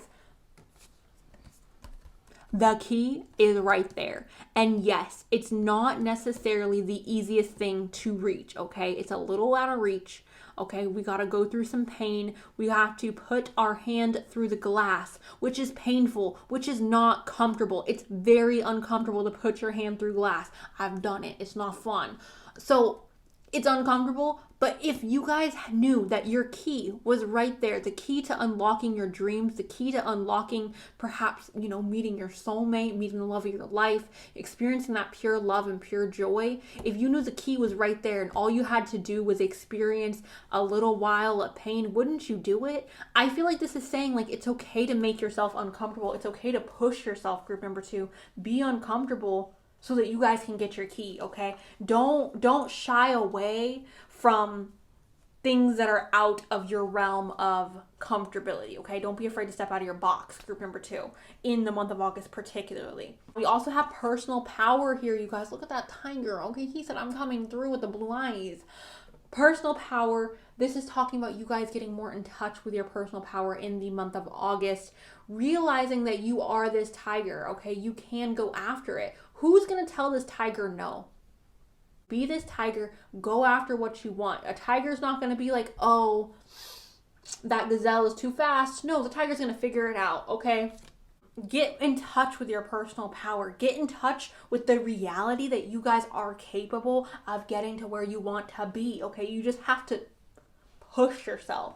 the key is right there. And yes, it's not necessarily the easiest thing to reach, okay? It's a little out of reach, okay? We got to go through some pain. We have to put our hand through the glass, which is painful, which is not comfortable. It's very uncomfortable to put your hand through glass. I've done it. It's not fun. So it's uncomfortable, but if you guys knew that your key was right there, the key to unlocking your dreams, the key to unlocking perhaps, you know, meeting your soulmate, meeting the love of your life, experiencing that pure love and pure joy, if you knew the key was right there and all you had to do was experience a little while of pain, wouldn't you do it? I feel like this is saying, like, it's okay to make yourself uncomfortable. It's okay to push yourself, group number 2. Be uncomfortable so that you guys can get your key, okay? Don't shy away from things that are out of your realm of comfortability, okay? Don't be afraid to step out of your box, group number 2, in the month of August particularly. We also have personal power here, you guys. Look at that tiger, okay? He said, I'm coming through with the blue eyes. Personal power, this is talking about you guys getting more in touch with your personal power in the month of August, realizing that you are this tiger, okay? You can go after it. Who's gonna tell this tiger no? Be this tiger, go after what you want. A tiger's not going to be like, oh, that gazelle is too fast. No, the tiger's going to figure it out, okay? Get in touch with your personal power. Get in touch with the reality that you guys are capable of getting to where you want to be, okay? You just have to push yourself.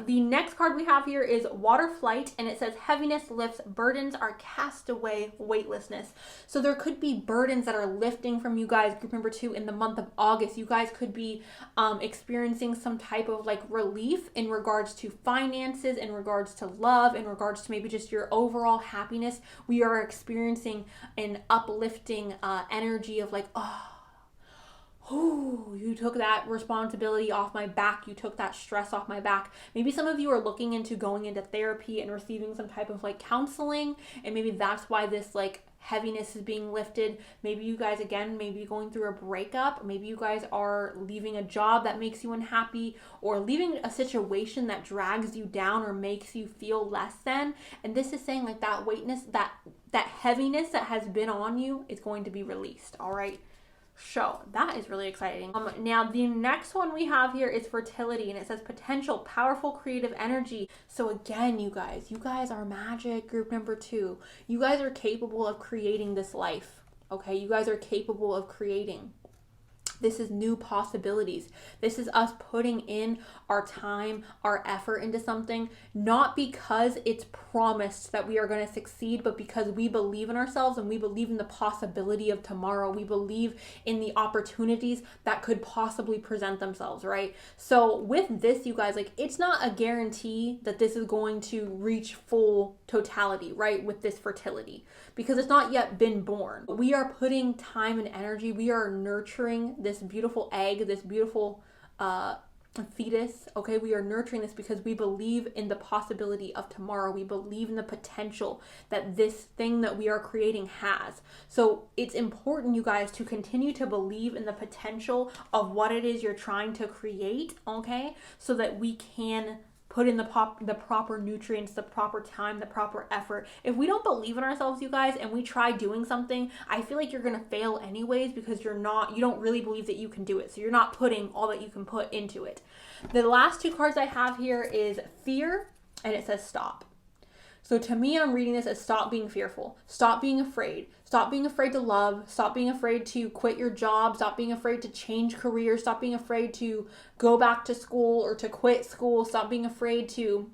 The next card we have here is Water Flight, and it says heaviness lifts, burdens are cast away, weightlessness. So there could be burdens that are lifting from you guys, group number 2, in the month of August. You guys could be experiencing some type of like relief in regards to finances, in regards to love, in regards to maybe just your overall happiness. We are experiencing an uplifting energy of like, oh, you took that responsibility off my back. You took that stress off my back. Maybe some of you are looking into going into therapy and receiving some type of like counseling. And maybe that's why this like heaviness is being lifted. Maybe you guys, again, maybe going through a breakup. Maybe you guys are leaving a job that makes you unhappy, or leaving a situation that drags you down or makes you feel less than. And this is saying like that weightness, that heaviness that has been on you is going to be released. All right. So that is really exciting. Now the next one we have here is fertility, and it says potential, powerful creative energy. So again, you guys are magic, group number 2. You guys are capable of creating this life. Okay, you guys are capable of creating. This is new possibilities. This is us putting in our time, our effort into something, not because it's promised that we are going to succeed, but because we believe in ourselves and we believe in the possibility of tomorrow. We believe in the opportunities that could possibly present themselves, right? So with this, you guys, like, it's not a guarantee that this is going to reach full totality, right? With this fertility, because it's not yet been born. We are putting time and energy. We are nurturing this beautiful egg, this beautiful fetus. Okay, we are nurturing this because we believe in the possibility of tomorrow. We believe in the potential that this thing that we are creating has. So it's important, you guys, to continue to believe in the potential of what it is you're trying to create, okay, so that we can put in the proper nutrients, the proper time, the proper effort. If we don't believe in ourselves, you guys, and we try doing something, I feel like you're going to fail anyways, because you don't really believe that you can do it. So you're not putting all that you can put into it. The last 2 cards I have here is fear, and it says stop. So to me, I'm reading this as stop being fearful. Stop being afraid. Stop being afraid to love. Stop being afraid to quit your job. Stop being afraid to change careers. Stop being afraid to go back to school or to quit school. Stop being afraid to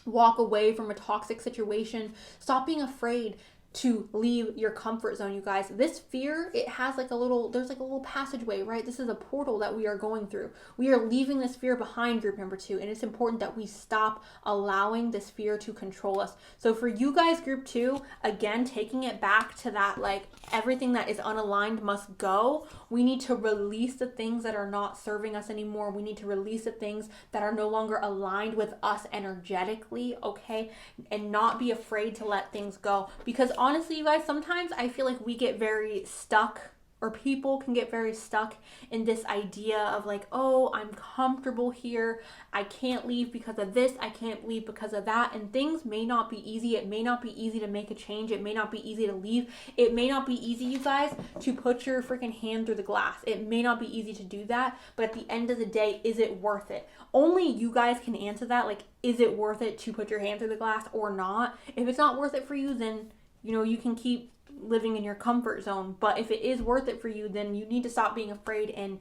walk away from a toxic situation. Stop being afraid to leave your comfort zone, you guys. This fear, it has like there's like a little passageway, right? This is a portal that we are going through. We are leaving this fear behind, group number 2, and it's important that we stop allowing this fear to control us. So for you guys, group 2, again, taking it back to that, like, everything that is unaligned must go. We need to release the things that are not serving us anymore. We need to release the things that are no longer aligned with us energetically, okay? And not be afraid to let things go, because honestly, you guys, sometimes I feel like we get very stuck, or people can get very stuck in this idea of like, oh, I'm comfortable here. I can't leave because of this. I can't leave because of that. And things may not be easy. It may not be easy to make a change. It may not be easy to leave. It may not be easy, you guys, to put your freaking hand through the glass. It may not be easy to do that. But at the end of the day, is it worth it? Only you guys can answer that. Like, is it worth it to put your hand through the glass or not? If it's not worth it for you, then you can keep living in your comfort zone. But if it is worth it for you, then you need to stop being afraid and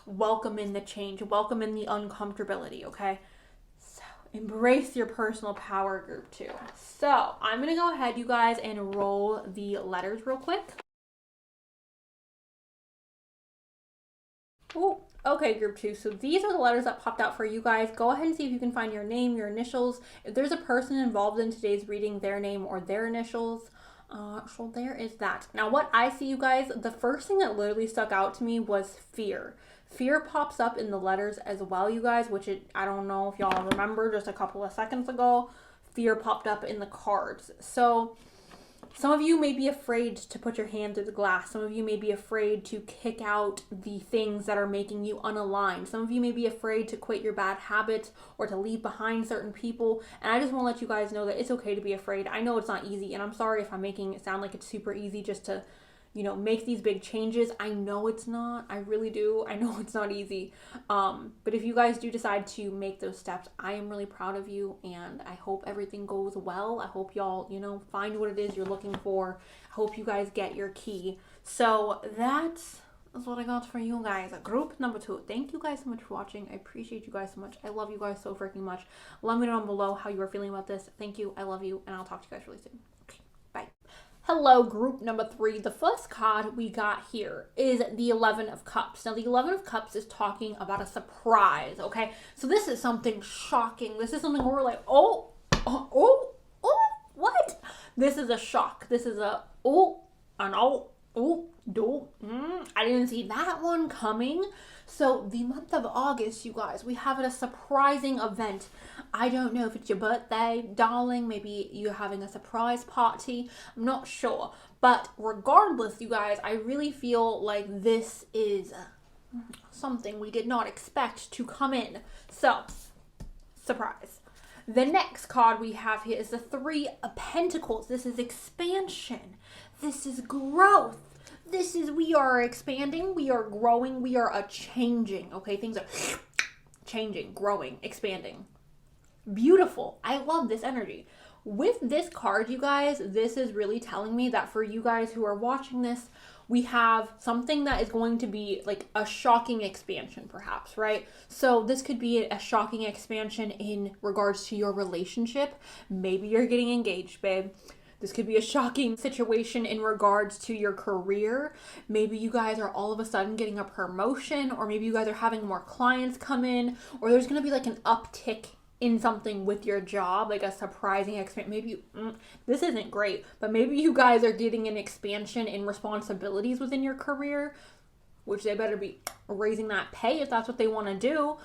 welcome in the change, welcome in the uncomfortability, okay? So embrace your personal power, group 2. So I'm going to go ahead, you guys, and roll the letters real quick. Oh, okay, group 2. So these are the letters that popped out for you guys. Go ahead and see if you can find your name, your initials. If there's a person involved in today's reading, their name or their initials. So there is that. Now what I see, you guys, the first thing that literally stuck out to me was fear. Fear pops up in the letters as well, you guys, which I don't know if y'all remember just a couple of seconds ago, fear popped up in the cards. So some of you may be afraid to put your hand through the glass. Some of you may be afraid to kick out the things that are making you unaligned. Some of you may be afraid to quit your bad habits or to leave behind certain people. And I just want to let you guys know that it's okay to be afraid. I know it's not easy, and I'm sorry if I'm making it sound like it's super easy just to, you know, make these big changes. I know it's not. I really do. I know it's not easy. But if you guys do decide to make those steps, I am really proud of you, and I hope everything goes well. I hope y'all, you know, find what it is you're looking for. I hope you guys get your key. So that's what I got for you guys. Group number 2. Thank you guys so much for watching. I appreciate you guys so much. I love you guys so freaking much. Let me know down below how you are feeling about this. Thank you. I love you, and I'll talk to you guys really soon. Okay, bye. Hello, group number 3. The first card we got here is the 11 of Cups. Now, the 11 of Cups is talking about a surprise, okay? So this is something shocking. This is something where we're like, oh, what? This is a shock. This is a, I didn't see that one coming. So the month of August, you guys, we have a surprising event. I don't know if it's your birthday, darling. Maybe you're having a surprise party. I'm not sure. But regardless, you guys, I really feel like this is something we did not expect to come in. So, surprise. The next card we have here is the 3 of Pentacles. This is expansion. This is growth. This is, we are expanding, we are growing, we are changing, okay? Things are changing, growing, expanding. Beautiful. I love this energy. With this card, you guys, this is really telling me that for you guys who are watching this, we have something that is going to be like a shocking expansion, perhaps, right? So this could be a shocking expansion in regards to your relationship. Maybe you're getting engaged, babe. This could be a shocking situation in regards to your career. Maybe you guys are all of a sudden getting a promotion, or maybe you guys are having more clients come in, or there's going to be like an uptick in something with your job, like a surprising expansion. Maybe this isn't great, but maybe you guys are getting an expansion in responsibilities within your career, which they better be raising that pay if that's what they want to do.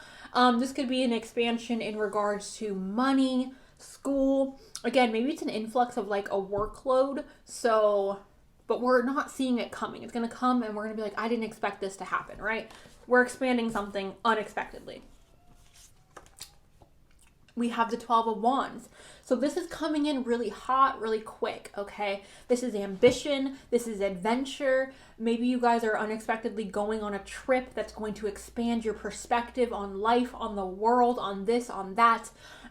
This could be an expansion in regards to money, school. Again, maybe it's an influx of like a workload. So, but we're not seeing it coming. It's going to come and we're going to be like, I didn't expect this to happen, right? We're expanding something unexpectedly. We have the 12 of Wands. So this is coming in really hot, really quick, okay? This is ambition. This is adventure. Maybe you guys are unexpectedly going on a trip that's going to expand your perspective on life, on the world, on this, on that.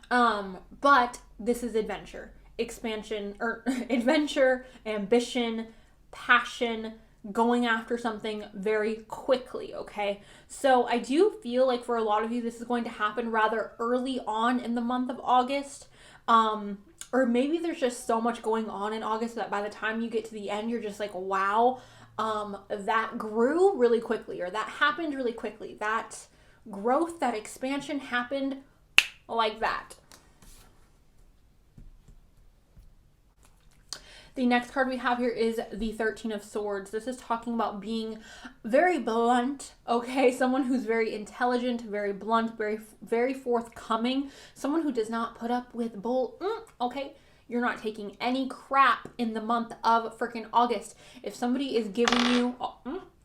But this is adventure, expansion, or adventure, ambition, passion, going after something very quickly, okay? So I do feel like for a lot of you, this is going to happen rather early on in the month of August. Or maybe there's just so much going on in August that by the time you get to the end, you're just like, wow, that grew really quickly, or that happened really quickly. That growth, that expansion happened like that. The next card we have here is the 13 of Swords. This is talking about being very blunt, okay? Someone who's very intelligent, very blunt, very forthcoming. Someone who does not put up with bull, okay? You're not taking any crap in the month of freaking August. If somebody is giving you,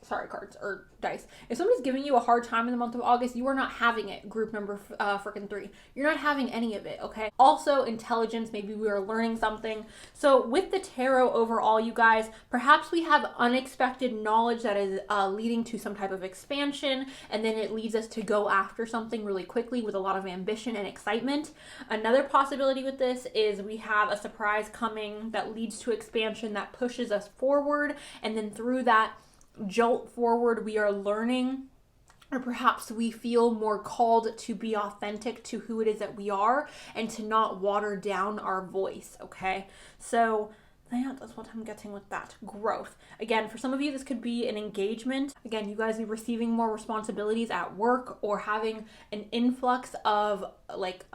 sorry, cards or dice. If somebody's giving you a hard time in the month of August, you are not having it. Group number freaking 3. You're not having any of it, okay? Also, intelligence. Maybe we are learning something. So with the tarot overall, you guys, perhaps we have unexpected knowledge that is leading to some type of expansion, and then it leads us to go after something really quickly with a lot of ambition and excitement. Another possibility with this is we have a surprise coming that leads to expansion that pushes us forward, and then through that jolt forward, we are learning, or perhaps we feel more called to be authentic to who it is that we are and to not water down our voice, okay? So that's what I'm getting with that. Growth. Again, for some of you, this could be an engagement. Again, you guys are receiving more responsibilities at work, or having an influx of like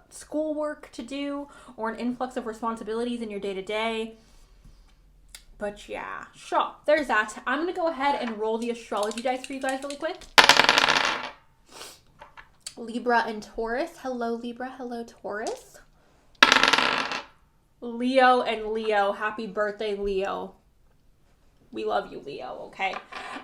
schoolwork to do, or an influx of responsibilities in your day-to-day. But yeah, sure. There's that. I'm going to go ahead and roll the astrology dice for you guys really quick. Libra and Taurus. Hello, Libra. Hello, Taurus. Leo and Leo. Happy birthday, Leo. We love you, Leo, okay?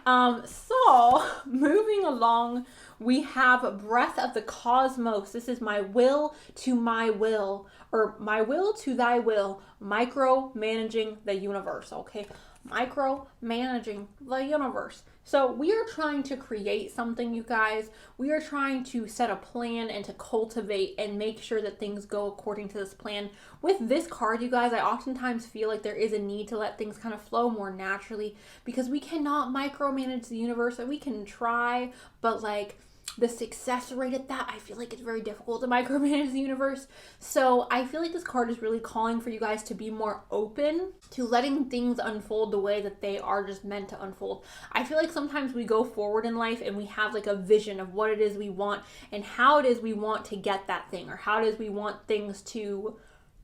So, moving along, we have Breath of the Cosmos. This is my will to my will, or my will to thy will, micromanaging the universe, okay? Micromanaging the universe. So we are trying to create something, you guys. We are trying to set a plan and to cultivate and make sure that things go according to this plan. With this card, you guys, I oftentimes feel like there is a need to let things kind of flow more naturally because we cannot micromanage the universe. And we can try, but like the success rate at that, I feel like it's very difficult to micromanage the universe. So I feel like this card is really calling for you guys to be more open to letting things unfold the way that they are just meant to unfold. I feel like sometimes we go forward in life and we have like a vision of what it is we want and how it is we want to get that thing, or how it is we want things to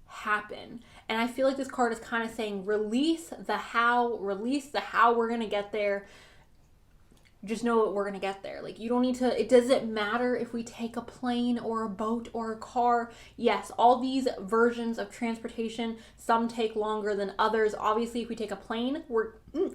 happen. And I feel like this card is kind of saying release the how we're going to get there. Just know that we're going to get there. Like, you don't need to, it doesn't matter if we take a plane or a boat or a car. Yes, all these versions of transportation, some take longer than others. Obviously, if we take a plane, we're going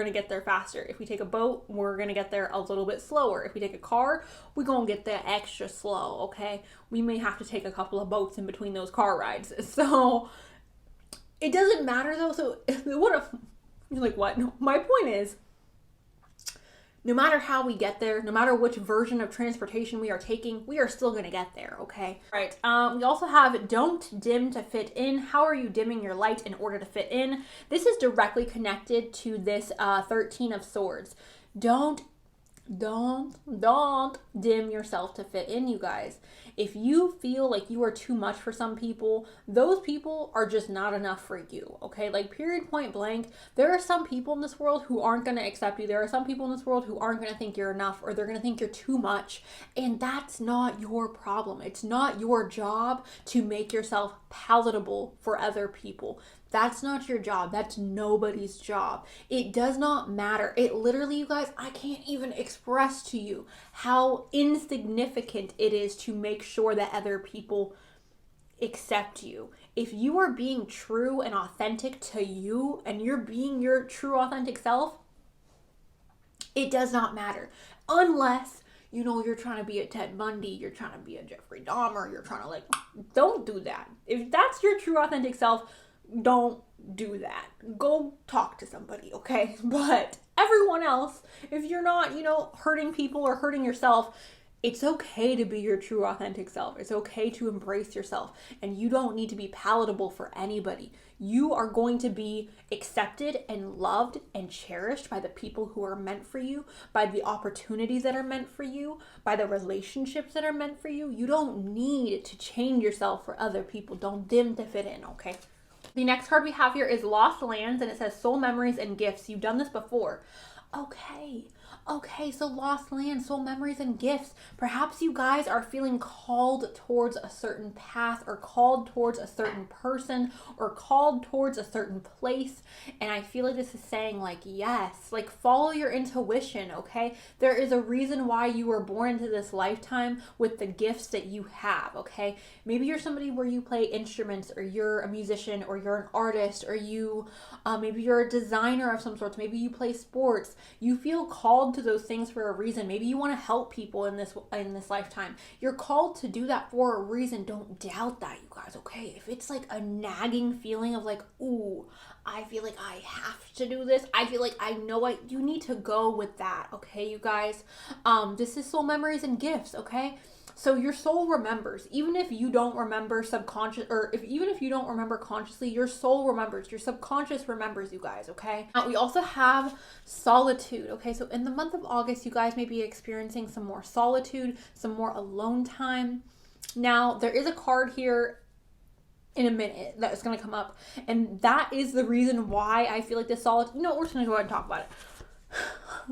to get there faster. If we take a boat, we're going to get there a little bit slower. If we take a car, we're going to get there extra slow, okay? We may have to take a couple of boats in between those car rides. So, it doesn't matter though. So, what if, you're like, what? No, my point is, no matter how we get there, no matter which version of transportation we are taking, we are still going to get there, okay? All right, we also have don't dim to fit in. How are you dimming your light in order to fit in? This is directly connected to this 13 of Swords. Don't dim yourself to fit in, you guys. If you feel like you are too much for some people, those people are just not enough for you, okay? Like, period, point blank. There are some people in this world who aren't going to accept you. There are some people in this world who aren't going to think you're enough, or they're going to think you're too much. And that's not your problem. It's not your job to make yourself palatable for other people. That's not your job. That's nobody's job. It does not matter. It literally, you guys, I can't even express to you how insignificant it is to make sure that other people accept you. If you are being true and authentic to you, and you're being your true authentic self, it does not matter. Unless, you know, you're trying to be a Ted Bundy, you're trying to be a Jeffrey Dahmer, you're trying to like, don't do that. If that's your true authentic self, don't do that. Go talk to somebody, okay? But everyone else, if you're not, you know, hurting people or hurting yourself, it's okay to be your true authentic self. It's okay to embrace yourself, and you don't need to be palatable for anybody. You are going to be accepted and loved and cherished by the people who are meant for you, by the opportunities that are meant for you, by the relationships that are meant for you. You don't need to change yourself for other people. Don't dim to fit in, okay? The next card we have here is Lost Lands, and it says Soul Memories and Gifts. You've done this before. Okay, so Lost Lands, Soul Memories and Gifts. Perhaps you guys are feeling called towards a certain path, or called towards a certain person, or called towards a certain place. And I feel like this is saying like, yes, like follow your intuition, okay? There is a reason why you were born into this lifetime with the gifts that you have, okay? Maybe you're somebody where you play instruments, or you're a musician, or you're an artist, or you, maybe you're a designer of some sorts. Maybe you play sports. You feel called to those things for a reason. Maybe you want to help people in this lifetime. You're called to do that for a reason. Don't doubt that, you guys, okay? If it's like a nagging feeling of like, ooh, I feel like I have to do this, I feel like I know you need to go with that, okay, you guys? This is Soul Memories and Gifts, okay? So your soul remembers, even if you don't remember subconscious, or even if you don't remember consciously, your soul remembers, your subconscious remembers, you guys, okay? We also have solitude, okay? So in the month of August, you guys may be experiencing some more solitude, some more alone time. Now, there is a card here in a minute that is going to come up, and that is the reason why I feel like this solitude, you know, we're just going to go ahead and talk about it.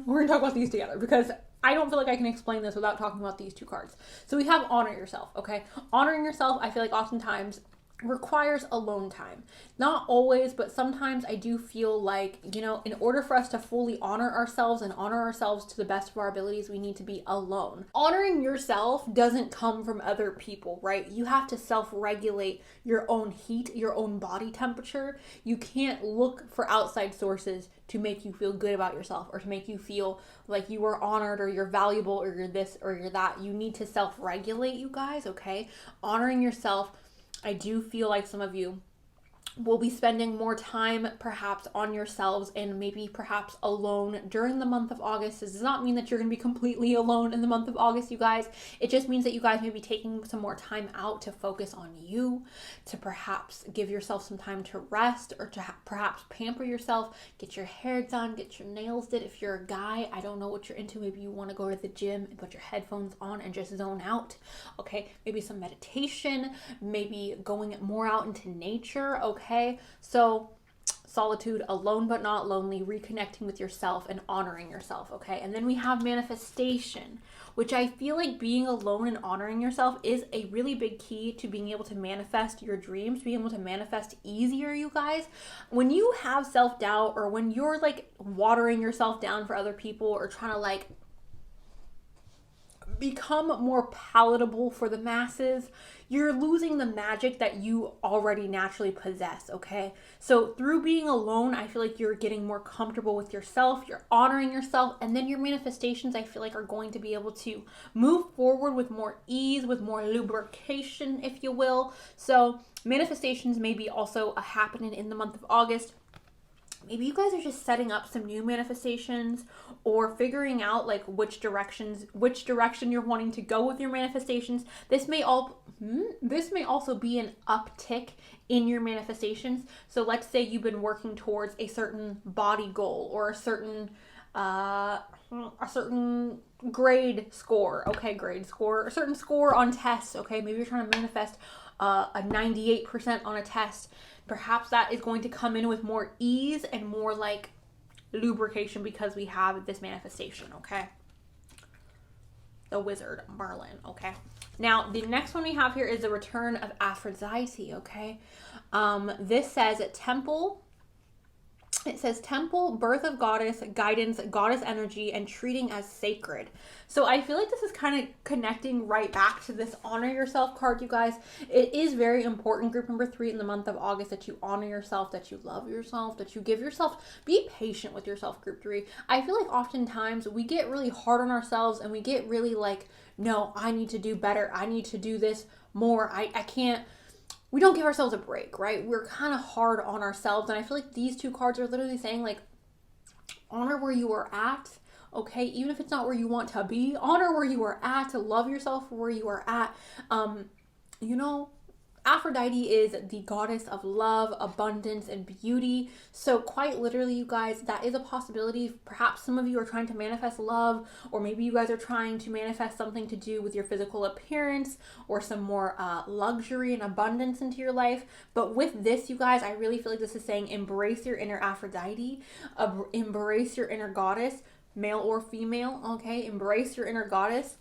We're going to talk about these together, because I don't feel like I can explain this without talking about these two cards. So we have honor yourself, okay? Honoring yourself, I feel like oftentimes requires alone time. Not always, but sometimes I do feel like, in order for us to fully honor ourselves and honor ourselves to the best of our abilities, we need to be alone. Honoring yourself doesn't come from other people, right? You have to self-regulate your own heat, your own body temperature. You can't look for outside sources to make you feel good about yourself or to make you feel like you are honored or you're valuable or you're this or you're that. You need to self-regulate, you guys, okay? Honoring yourself. I do feel like some of you will be spending more time perhaps on yourselves and maybe perhaps alone during the month of August. This does not mean that you're going to be completely alone in the month of August, you guys. It just means that you guys may be taking some more time out to focus on you, to perhaps give yourself some time to rest or to perhaps pamper yourself, get your hair done, get your nails did. If you're a guy, I don't know what you're into. Maybe you want to go to the gym and put your headphones on and just zone out. Okay, maybe some meditation, maybe going more out into nature. Okay, so solitude, alone but not lonely, reconnecting with yourself and honoring yourself. Okay, and then we have manifestation, which I feel like being alone and honoring yourself is a really big key to being able to manifest your dreams, being able to manifest easier, you guys. When you have self-doubt or when you're like watering yourself down for other people or trying to like become more palatable for the masses, you're losing the magic that you already naturally possess, okay? So through being alone, I feel like you're getting more comfortable with yourself, you're honoring yourself, and then your manifestations, I feel like, are going to be able to move forward with more ease, with more lubrication, if you will. So manifestations may be also happening in the month of August. Maybe you guys are just setting up some new manifestations or figuring out like which direction you're wanting to go with your manifestations. This may also be an uptick in your manifestations. So let's say you've been working towards a certain body goal or a certain grade score, a certain score on tests, okay? Maybe you're trying to manifest a 98% on a test. Perhaps that is going to come in with more ease and more like lubrication because we have this manifestation, okay? The wizard, Merlin, okay? Now, the next one we have here is the return of Aphrodite, okay? This says temple. It says temple, birth of goddess, guidance, goddess energy, and treating as sacred. So I feel like this is kind of connecting right back to this honor yourself card, you guys. It is very important, group number 3 in the month of August, that you honor yourself, that you love yourself, that you give yourself, be patient with yourself, group 3. I feel like oftentimes we get really hard on ourselves and we get really like, no, I need to do better. I need to do this more. I can't. We don't give ourselves a break, right? We're kind of hard on ourselves. And I feel like these two cards are literally saying like, honor where you are at, okay? Even if it's not where you want to be, honor where you are at, to love yourself for where you are at. Aphrodite is the goddess of love, abundance, and beauty. So quite literally, you guys, that is a possibility. Perhaps some of you are trying to manifest love, or maybe you guys are trying to manifest something to do with your physical appearance or some more luxury and abundance into your life. But with this, you guys, I really feel like this is saying embrace your inner Aphrodite, embrace your inner goddess, male or female, okay? Embrace your inner goddess.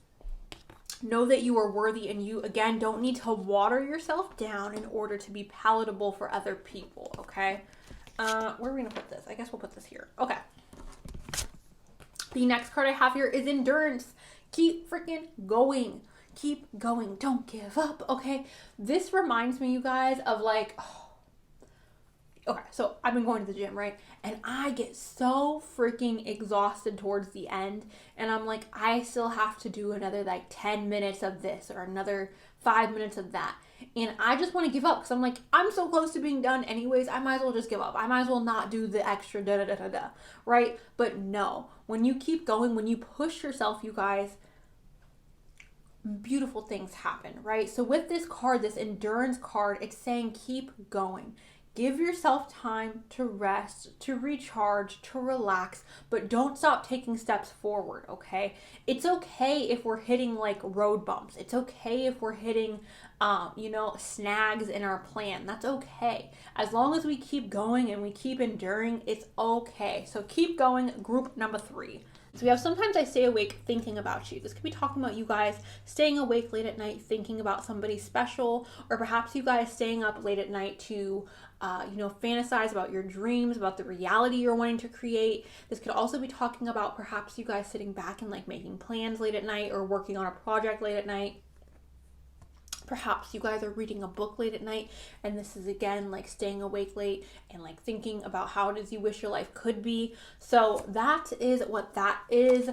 Know that you are worthy and you, again, don't need to water yourself down in order to be palatable for other people, okay? Where are we going to put this? I guess we'll put this here. Okay. The next card I have here is endurance. Keep freaking going. Keep going. Don't give up, okay? This reminds me, you guys, of like... Okay, so I've been going to the gym, right? And I get so freaking exhausted towards the end. And I'm like, I still have to do another like 10 minutes of this or another 5 minutes of that. And I just want to give up because I'm like, I'm so close to being done anyways. I might as well just give up. I might as well not do the extra da-da-da-da-da, right? But no, when you keep going, when you push yourself, you guys, beautiful things happen, right? So with this card, this endurance card, it's saying keep going. Give yourself time to rest, to recharge, to relax, but don't stop taking steps forward, okay? It's okay if we're hitting like road bumps. It's okay if we're hitting, snags in our plan. That's okay. As long as we keep going and we keep enduring, it's okay. So keep going, group number 3. So we have sometimes I stay awake thinking about you. This could be talking about you guys staying awake late at night thinking about somebody special, or perhaps you guys staying up late at night to fantasize about your dreams, about the reality you're wanting to create. This could also be talking about perhaps you guys sitting back and like making plans late at night or working on a project late at night. Perhaps you guys are reading a book late at night, and this is again like staying awake late and like thinking about how it is you wish your life could be. So that is what that is.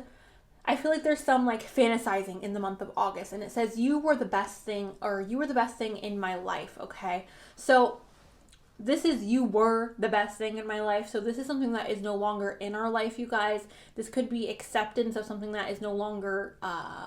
I feel like there's some like fantasizing in the month of August, and it says you were the best thing, or you were the best thing in my life. Okay, so this is you were the best thing in my life. So this is something that is no longer in our life, you guys. This could be acceptance of something that is no longer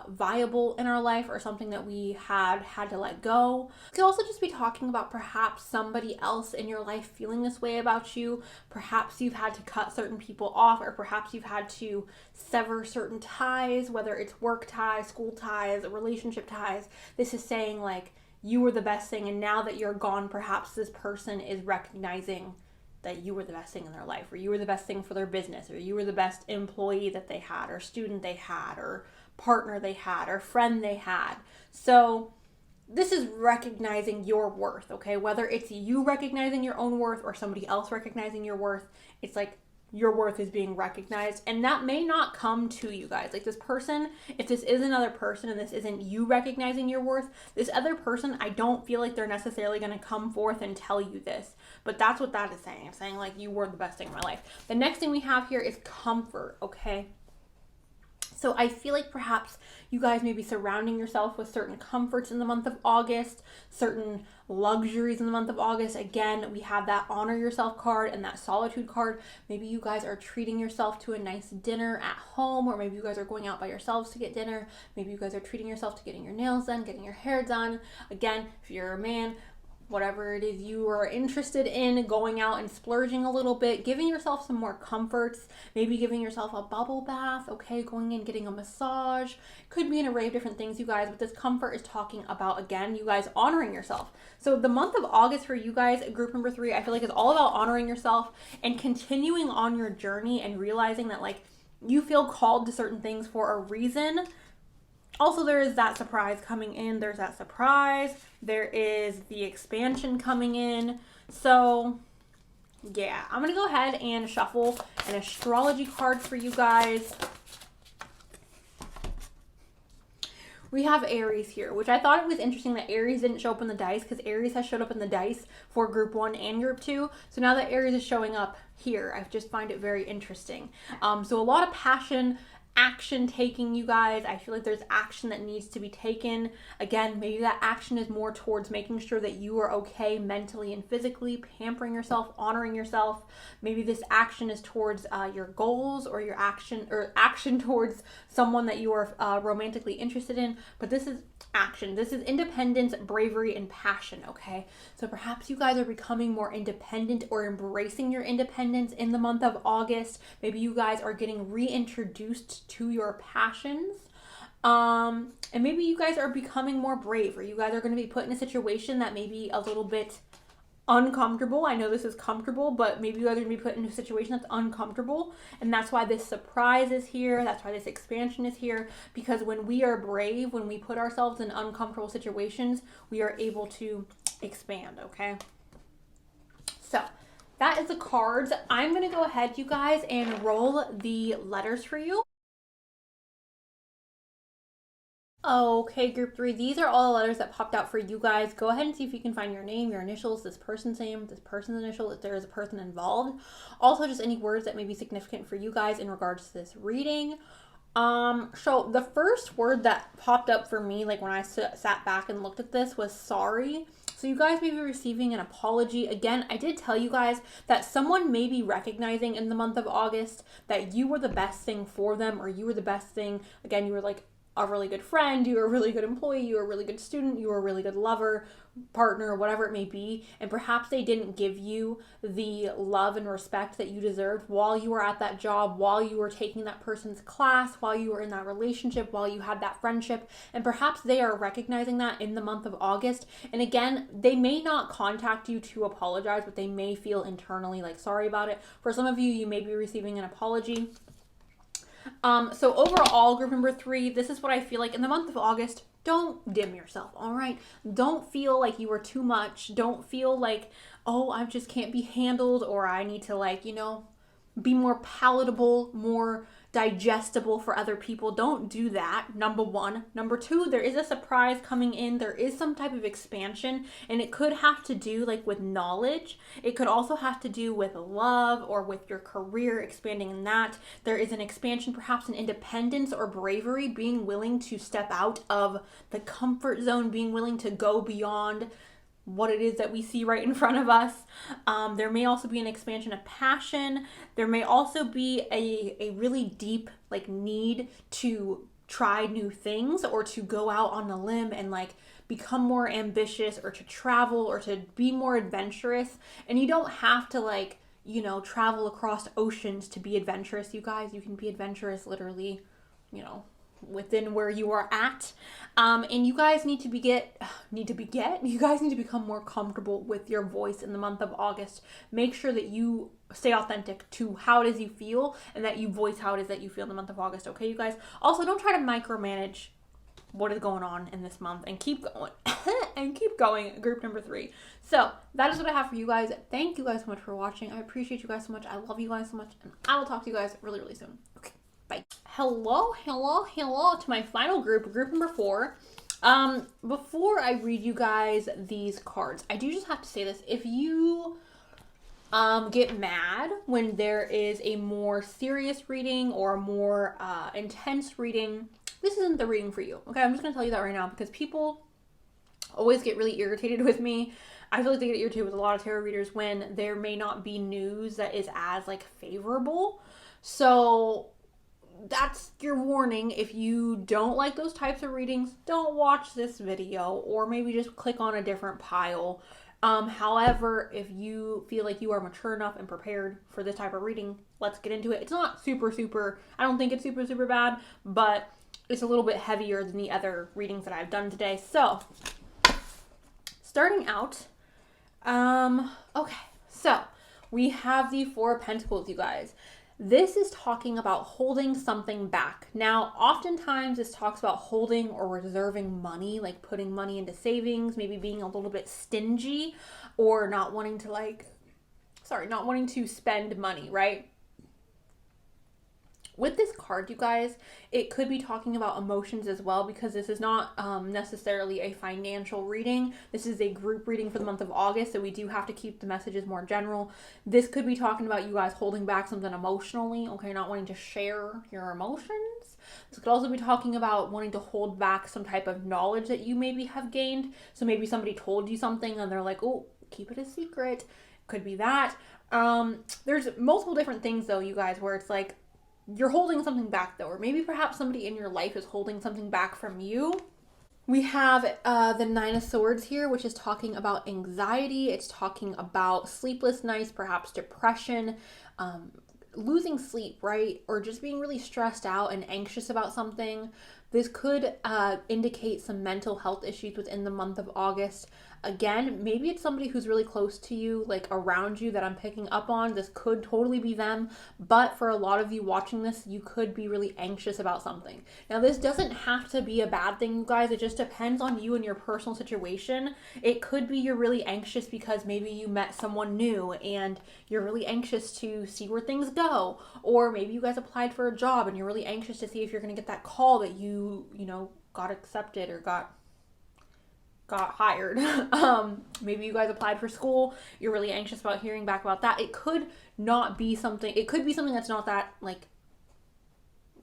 viable in our life, or something that we had to let go. It could also just be talking about perhaps somebody else in your life feeling this way about you. Perhaps you've had to cut certain people off, or perhaps you've had to sever certain ties, whether it's work ties, school ties, relationship ties. This is saying like, you were the best thing, and now that you're gone, perhaps this person is recognizing that you were the best thing in their life, or you were the best thing for their business, or you were the best employee that they had, or student they had, or partner they had, or friend they had. So this is recognizing your worth, okay? Whether it's you recognizing your own worth or somebody else recognizing your worth, it's like your worth is being recognized, and that may not come to you guys. Like this person, if this is another person and this isn't you recognizing your worth, this other person, I don't feel like they're necessarily going to come forth and tell you this, but that's what that is saying. It's saying like you were the best thing in my life. The next thing we have here is comfort, okay? So I feel like perhaps you guys may be surrounding yourself with certain comforts in the month of August, certain luxuries in the month of August. Again, we have that honor yourself card and that solitude card. Maybe you guys are treating yourself to a nice dinner at home, or maybe you guys are going out by yourselves to get dinner. Maybe you guys are treating yourself to getting your nails done, getting your hair done. Again, if you're a man, whatever it is you are interested in, going out and splurging a little bit, giving yourself some more comforts, maybe giving yourself a bubble bath, okay, going in, getting a massage. Could be an array of different things, you guys, but this comfort is talking about, again, you guys honoring yourself. So the month of August for you guys, group number 3, I feel like it's all about honoring yourself and continuing on your journey and realizing that like you feel called to certain things for a reason. Also, there is that surprise coming in. There's that surprise. There is the expansion coming in. So, yeah, I'm going to go ahead and shuffle an astrology card for you guys. We have Aries here, which I thought it was interesting that Aries didn't show up in the dice, because Aries has showed up in the dice for group 1 and group 2. So now that Aries is showing up here, I just find it very interesting. So a lot of passion, action taking, you guys. I feel like there's action that needs to be taken. Again, maybe that action is more towards making sure that you are okay mentally and physically, pampering yourself, honoring yourself. Maybe this action is towards your goals, or your action towards someone that you are romantically interested in. But this is action. This is independence, bravery, and passion, okay? So perhaps you guys are becoming more independent or embracing your independence in the month of August. Maybe you guys are getting reintroduced to your passions. And maybe you guys are becoming more brave, or you guys are going to be put in a situation that may be a little bit uncomfortable. I know this is comfortable, but maybe you guys are going to be put in a situation that's uncomfortable, and that's why this surprise is here. That's why this expansion is here, because when we are brave, when we put ourselves in uncomfortable situations, we are able to expand, okay? So that is the cards. I'm going to go ahead, you guys, and roll the letters for you. Okay, group 3, these are all the letters that popped out for you guys. Go ahead and see if you can find your name, your initials, this person's name, this person's initial, if there is a person involved. Also, just any words that may be significant for you guys in regards to this reading. So the first word that popped up for me, like when I sat back and looked at this, was sorry. So you guys may be receiving an apology. Again, I did tell you guys that someone may be recognizing in the month of August that you were the best thing for them, or you were the best thing. Again, you were like a really good friend, you were a really good employee, you were a really good student, you were a really good lover, partner, whatever it may be, and perhaps they didn't give you the love and respect that you deserved while you were at that job, while you were taking that person's class, while you were in that relationship, while you had that friendship, and perhaps they are recognizing that in the month of August. And again, they may not contact you to apologize, but they may feel internally like sorry about it. For some of you, you may be receiving an apology. So overall, group number 3, this is what I feel like in the month of August. Don't dim yourself, all right? Don't feel like you are too much. Don't feel like, oh, I just can't be handled, or I need to, like, be more palatable, more digestible for other people. Don't do that, number 1. Number 2, there is a surprise coming in. There is some type of expansion, and it could have to do like with knowledge. It could also have to do with love or with your career, expanding in that. There is an expansion, perhaps in independence or bravery, being willing to step out of the comfort zone, being willing to go beyond what it is that we see right in front of us. There may also be an expansion of passion. There may also be a really deep like need to try new things, or to go out on a limb and like become more ambitious, or to travel, or to be more adventurous. And you don't have to like, travel across oceans to be adventurous, you guys. You can be adventurous literally, within where you are at. And you guys need to you guys need to become more comfortable with your voice in the month of August. Make sure that you stay authentic to how it is you feel, and that you voice how it is that you feel in the month of August. Okay, you guys? Also, don't try to micromanage what is going on in this month, and keep going and keep going, group number 3. So that is what I have for you guys. Thank you guys so much for watching. I appreciate you guys so much. I love you guys so much, and I will talk to you guys really, really soon. Okay, bye. Hello to my final group number 4. Before I read you guys these cards, I do just have to say this. If you get mad when there is a more serious reading or a more intense reading, this isn't the reading for you. Okay, I'm just gonna tell you that right now, because people always get really irritated with me. I feel like they get irritated with a lot of tarot readers when there may not be news that is as like favorable. So that's your warning. If you don't like those types of readings, don't watch this video, or maybe just click on a different pile. However, if you feel like you are mature enough and prepared for this type of reading, let's get into it. It's not super, I don't think it's super bad, but it's a little bit heavier than the other readings that I've done today. So, starting out, okay, so we have the 4 of Pentacles, you guys. This is talking about holding something back. Now, oftentimes this talks about holding or reserving money, like putting money into savings, maybe being a little bit stingy, or not wanting to spend money, right? With this card, you guys, it could be talking about emotions as well, because this is not necessarily a financial reading. This is a group reading for the month of August, so we do have to keep the messages more general. This could be talking about you guys holding back something emotionally, okay, not wanting to share your emotions. This could also be talking about wanting to hold back some type of knowledge that you maybe have gained. So maybe somebody told you something and they're like, oh, keep it a secret. Could be that. There's multiple different things though, you guys, where it's like, you're holding something back though, or maybe perhaps somebody in your life is holding something back from you. We have the 9 of Swords here, which is talking about anxiety. It's talking about sleepless nights, perhaps depression, losing sleep, right? Or just being really stressed out and anxious about something. This could indicate some mental health issues within the month of August. Again, maybe it's somebody who's really close to you, like around you, that I'm picking up on. This could totally be them, but for a lot of you watching this, you could be really anxious about something. Now, this doesn't have to be a bad thing, you guys. It just depends on you and your personal situation. It could be you're really anxious because maybe you met someone new and you're really anxious to see where things go. Or maybe you guys applied for a job and you're really anxious to see if you're going to get that call that you got accepted or got hired. Maybe you guys applied for school. You're really anxious about hearing back about that. It could be something that's not that like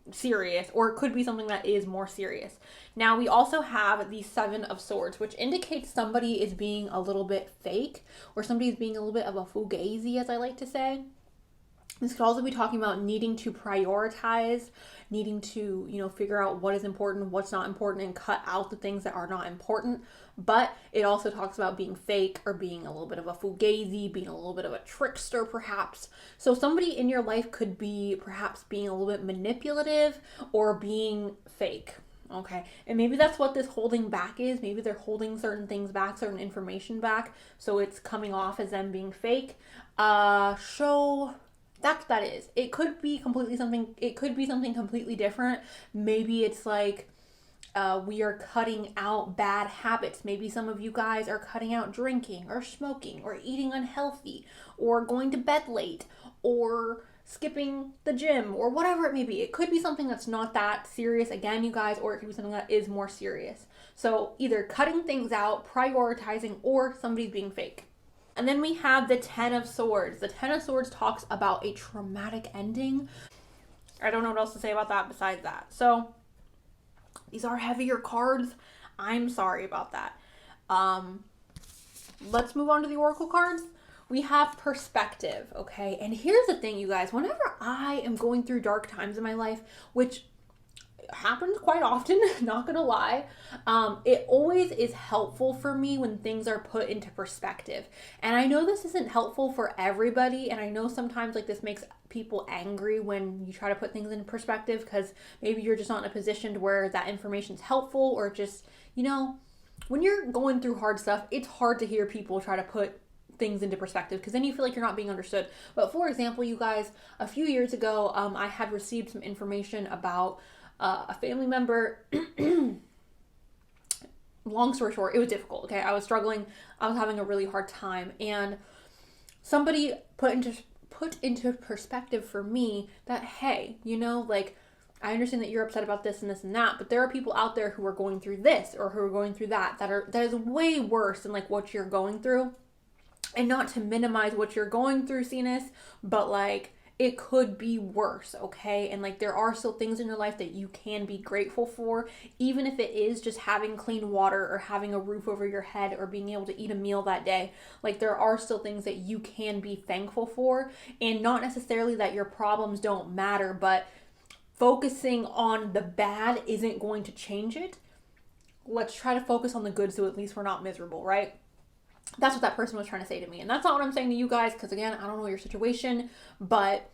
serious, or it could be something that is more serious. Now, we also have the 7 of Swords, which indicates somebody is being a little bit fake, or somebody is being a little bit of a fugazi, as I like to say. This could also be talking about needing to prioritize, needing to, figure out what is important, what's not important, and cut out the things that are not important. But it also talks about being fake, or being a little bit of a fugazi, being a little bit of a trickster, perhaps. So somebody in your life could be perhaps being a little bit manipulative or being fake. Okay, and maybe that's what this holding back is. Maybe they're holding certain things back, certain information back, so it's coming off as them being fake. That's what that is. It could be something completely different. Maybe it's like we are cutting out bad habits. Maybe some of you guys are cutting out drinking or smoking or eating unhealthy or going to bed late or skipping the gym or whatever it may be. It could be something that's not that serious, again, you guys, or it could be something that is more serious. So either cutting things out, prioritizing, or somebody's being fake. And then we have the Ten of Swords. The Ten of Swords talks about a traumatic ending. I don't know what else to say about that besides that. So these are heavier cards. I'm sorry about that. Let's move on to the Oracle cards. We have perspective, okay? And here's the thing, you guys. Whenever I am going through dark times in my life, which happens quite often, not gonna lie, it always is helpful for me when things are put into perspective. And I know this isn't helpful for everybody, and I know sometimes like this makes people angry when you try to put things into perspective, because maybe you're just not in a position to where that information is helpful, or just, you know, when you're going through hard stuff, it's hard to hear people try to put things into perspective, because then you feel like you're not being understood. But for example, you guys, a few years ago, I had received some information about a family member. Long story short, it was difficult, okay? I was struggling. I was having a really hard time. And somebody put into perspective for me that, hey, you know, like, I understand that you're upset about this and this and that, but there are people out there who are going through this or who are going through that is way worse than like what you're going through. And not to minimize what you're going through, Cenus, but like, it could be worse, okay? And like, there are still things in your life that you can be grateful for, even if it is just having clean water or having a roof over your head or being able to eat a meal that day. Like, there are still things that you can be thankful for, and not necessarily that your problems don't matter, but focusing on the bad isn't going to change it. Let's try to focus on the good, so at least we're not miserable, right? That's what that person was trying to say to me. And that's not what I'm saying to you guys, because again, I don't know your situation, but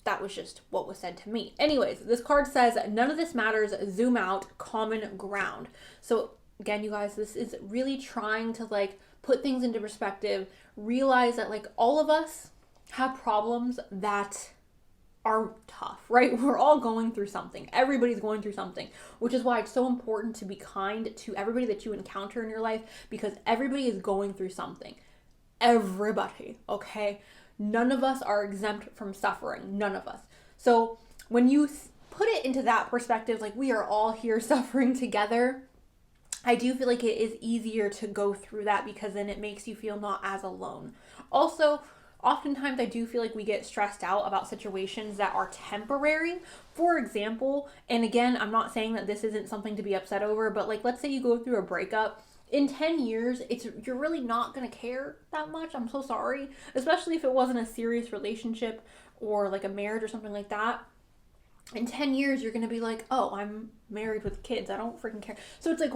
that was just what was said to me. Anyways, this card says, none of this matters, zoom out, common ground. So again, you guys, this is really trying to like put things into perspective, realize that like all of us have problems that are tough, right? We're all going through something. Everybody's going through something, which is why it's so important to be kind to everybody that you encounter in your life, because everybody is going through something. Everybody, okay? None of us are exempt from suffering. None of us. So when you put it into that perspective, like we are all here suffering together, I do feel like it is easier to go through that, because then it makes you feel not as alone. Also, oftentimes I do feel like we get stressed out about situations that are temporary. For example, and again, I'm not saying that this isn't something to be upset over, but like, let's say you go through a breakup. In 10 years, you're really not going to care that much. I'm so sorry. Especially if it wasn't a serious relationship or like a marriage or something like that. In 10 years, you're going to be like, oh, I'm married with kids. I don't freaking care. So it's like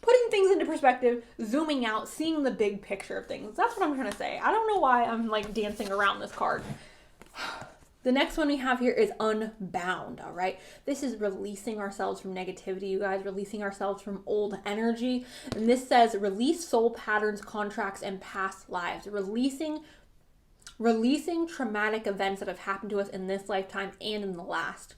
putting things into perspective, zooming out, seeing the big picture of things. That's what I'm trying to say. I don't know why I'm like dancing around this card. The next one we have here is unbound, all right? This is releasing ourselves from negativity, you guys, releasing ourselves from old energy. And this says release soul patterns, contracts, and past lives. Releasing traumatic events that have happened to us in this lifetime and in the last.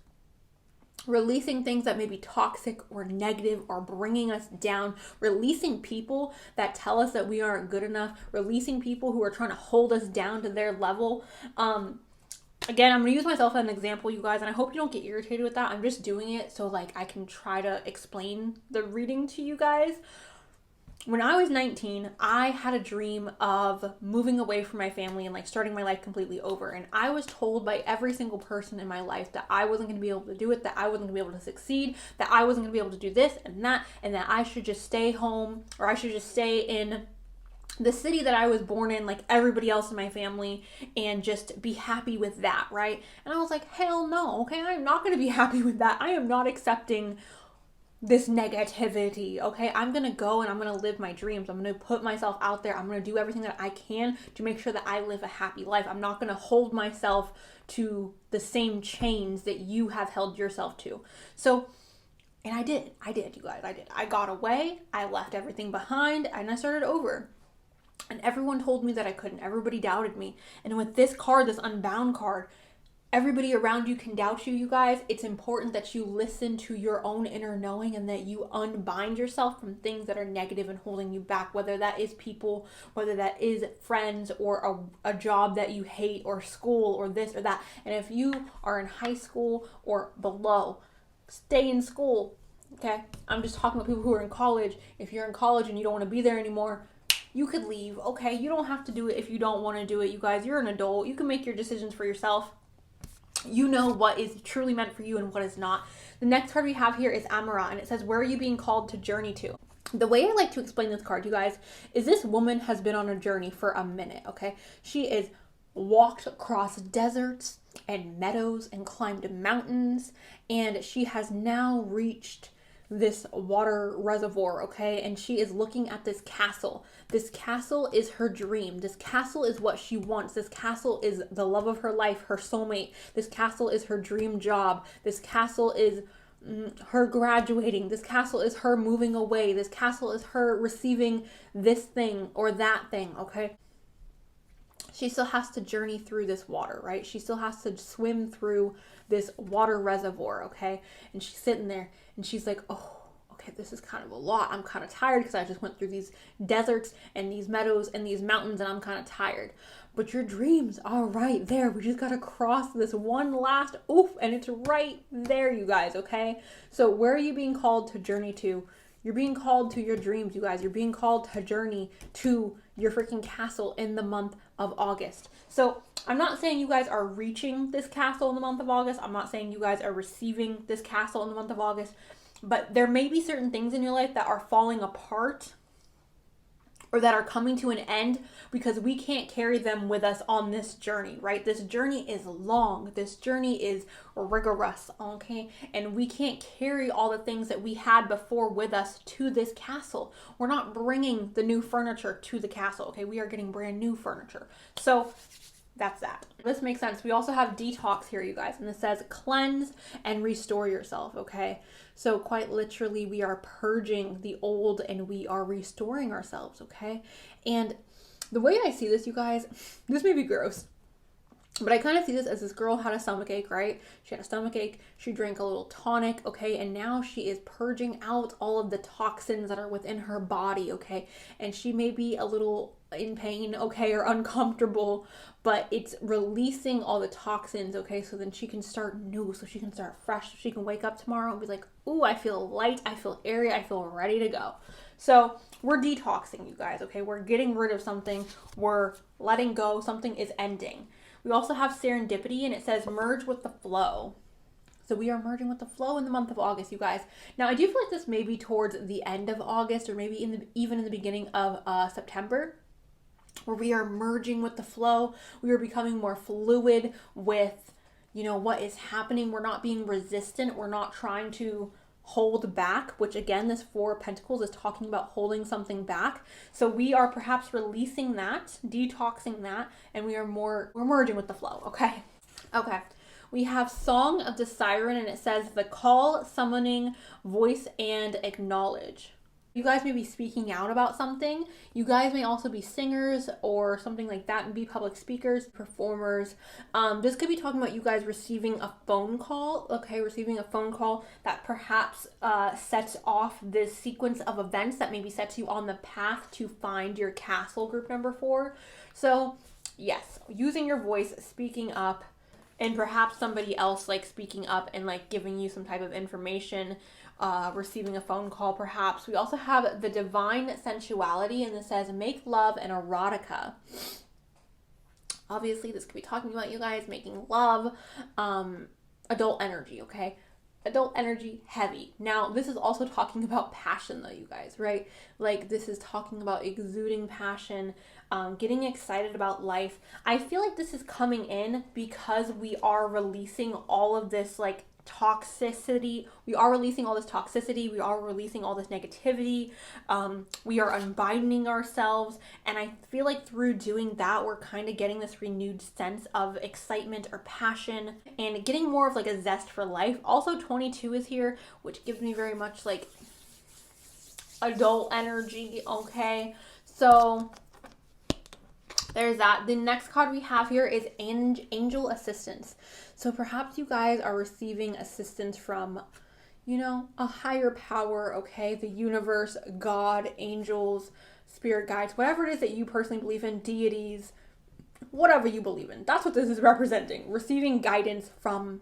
Releasing things that may be toxic or negative or bringing us down. Releasing people that tell us that we aren't good enough. Releasing people who are trying to hold us down to their level. Again, I'm going to use myself as an example, you guys, and I hope you don't get irritated with that. I'm just doing it so like I can try to explain the reading to you guys. When I was 19, I had a dream of moving away from my family and like starting my life completely over. And I was told by every single person in my life that I wasn't going to be able to do it, that I wasn't going to be able to succeed, that I wasn't going to be able to do this and that I should just stay home, or I should just stay in the city that I was born in, like everybody else in my family, and just be happy with that, right? And I was like, hell no, okay? I'm not going to be happy with that. I am not accepting this negativity, okay? I'm going to go and I'm going to live my dreams. I'm going to put myself out there. I'm going to do everything that I can to make sure that I live a happy life. I'm not going to hold myself to the same chains that you have held yourself to. So, and I did, you guys, I did. I got away, I left everything behind, and I started over. And everyone told me that I couldn't. Everybody doubted me. And with this card, this unbound card, everybody around you can doubt you, you guys. It's important that you listen to your own inner knowing and that you unbind yourself from things that are negative and holding you back, whether that is people, whether that is friends, or a job that you hate, or school, or this or that. And if you are in high school or below, stay in school, okay? I'm just talking about people who are in college. If you're in college and you don't want to be there anymore, you could leave, okay? You don't have to do it if you don't want to do it, you guys. You're an adult. You can make your decisions for yourself. You know what is truly meant for you and what is not. The next card we have here is Amara, and it says, where are you being called to journey to? The way I like to explain this card, you guys, is this woman has been on a journey for a minute, okay? She is walked across deserts and meadows and climbed mountains, and she has now reached this water reservoir, okay? And she is looking at this castle. This castle is her dream. This castle is what she wants. This castle is the love of her life, her soulmate. This castle is her dream job. This castle is her graduating. This castle is her moving away. This castle is her receiving this thing or that thing, okay? She still has to journey through this water, right? She still has to swim through this water reservoir, okay? And she's sitting there and she's like, oh, okay, this is kind of a lot. I'm kind of tired because I just went through these deserts and these meadows and these mountains and I'm kind of tired. But your dreams are right there. We just got to cross this one last oof and it's right there, you guys, okay? So where are you being called to journey to? You're being called to your dreams, you guys. You're being called to journey to your freaking castle in the month of August. So I'm not saying you guys are reaching this castle in the month of August. I'm not saying you guys are receiving this castle in the month of August. But there may be certain things in your life that are falling apart or that are coming to an end because we can't carry them with us on this journey, right? This journey is long. This journey is rigorous, okay? And we can't carry all the things that we had before with us to this castle. We're not bringing the new furniture to the castle, okay? We are getting brand new furniture. So that's that. This makes sense. We also have detox here, you guys, and it says cleanse and restore yourself, okay? So quite literally, we are purging the old and we are restoring ourselves, okay? And the way I see this, you guys, this may be gross, but I kind of see this as this girl had a stomach ache, right? She had a stomach ache. She drank a little tonic, okay? And now she is purging out all of the toxins that are within her body, okay? And she may be a little in pain, okay, or uncomfortable, but it's releasing all the toxins, okay? So then she can start new, so she can start fresh. So she can wake up tomorrow and be like, ooh, I feel light, I feel airy, I feel ready to go. So we're detoxing, you guys, okay? We're getting rid of something. We're letting go. Something is ending. We also have serendipity, and it says merge with the flow. So we are merging with the flow in the month of August, you guys. Now, I do feel like this may be towards the end of August or maybe even in the beginning of September, where we are merging with the flow. We are becoming more fluid with, you know, what is happening. We're not being resistant. We're not trying to hold back, which again, this Four of Pentacles is talking about holding something back. So we are perhaps releasing that, detoxing that, and we're merging with the flow, okay? Okay. We have Song of the Siren, and it says the call, summoning, voice, and acknowledge. You guys may be speaking out about something. You guys may also be singers or something like that and be public speakers, performers. This could be talking about you guys receiving a phone call, okay? Receiving a phone call that perhaps sets off this sequence of events that maybe sets you on the path to find your castle, group number 4. So yes, using your voice, speaking up, and perhaps somebody else like speaking up and like giving you some type of information, receiving a phone call perhaps. We also have the divine sensuality, and this says make love and erotica. Obviously, this could be talking about you guys making love, adult energy, okay? Adult energy, heavy. Now, this is also talking about passion though, you guys, right? Like this is talking about exuding passion, getting excited about life. I feel like this is coming in because we are releasing all of this like toxicity. We are releasing all this toxicity. We are releasing all this negativity. We are unbinding ourselves. And I feel like through doing that, we're kind of getting this renewed sense of excitement or passion and getting more of like a zest for life. Also, 22 is here, which gives me very much like adult energy. Okay. So There's that. The next card we have here is angel assistance. So perhaps you guys are receiving assistance from, you know, a higher power, okay? The universe, God, angels, spirit guides, whatever it is that you personally believe in, deities, whatever you believe in. That's what this is representing. Receiving guidance from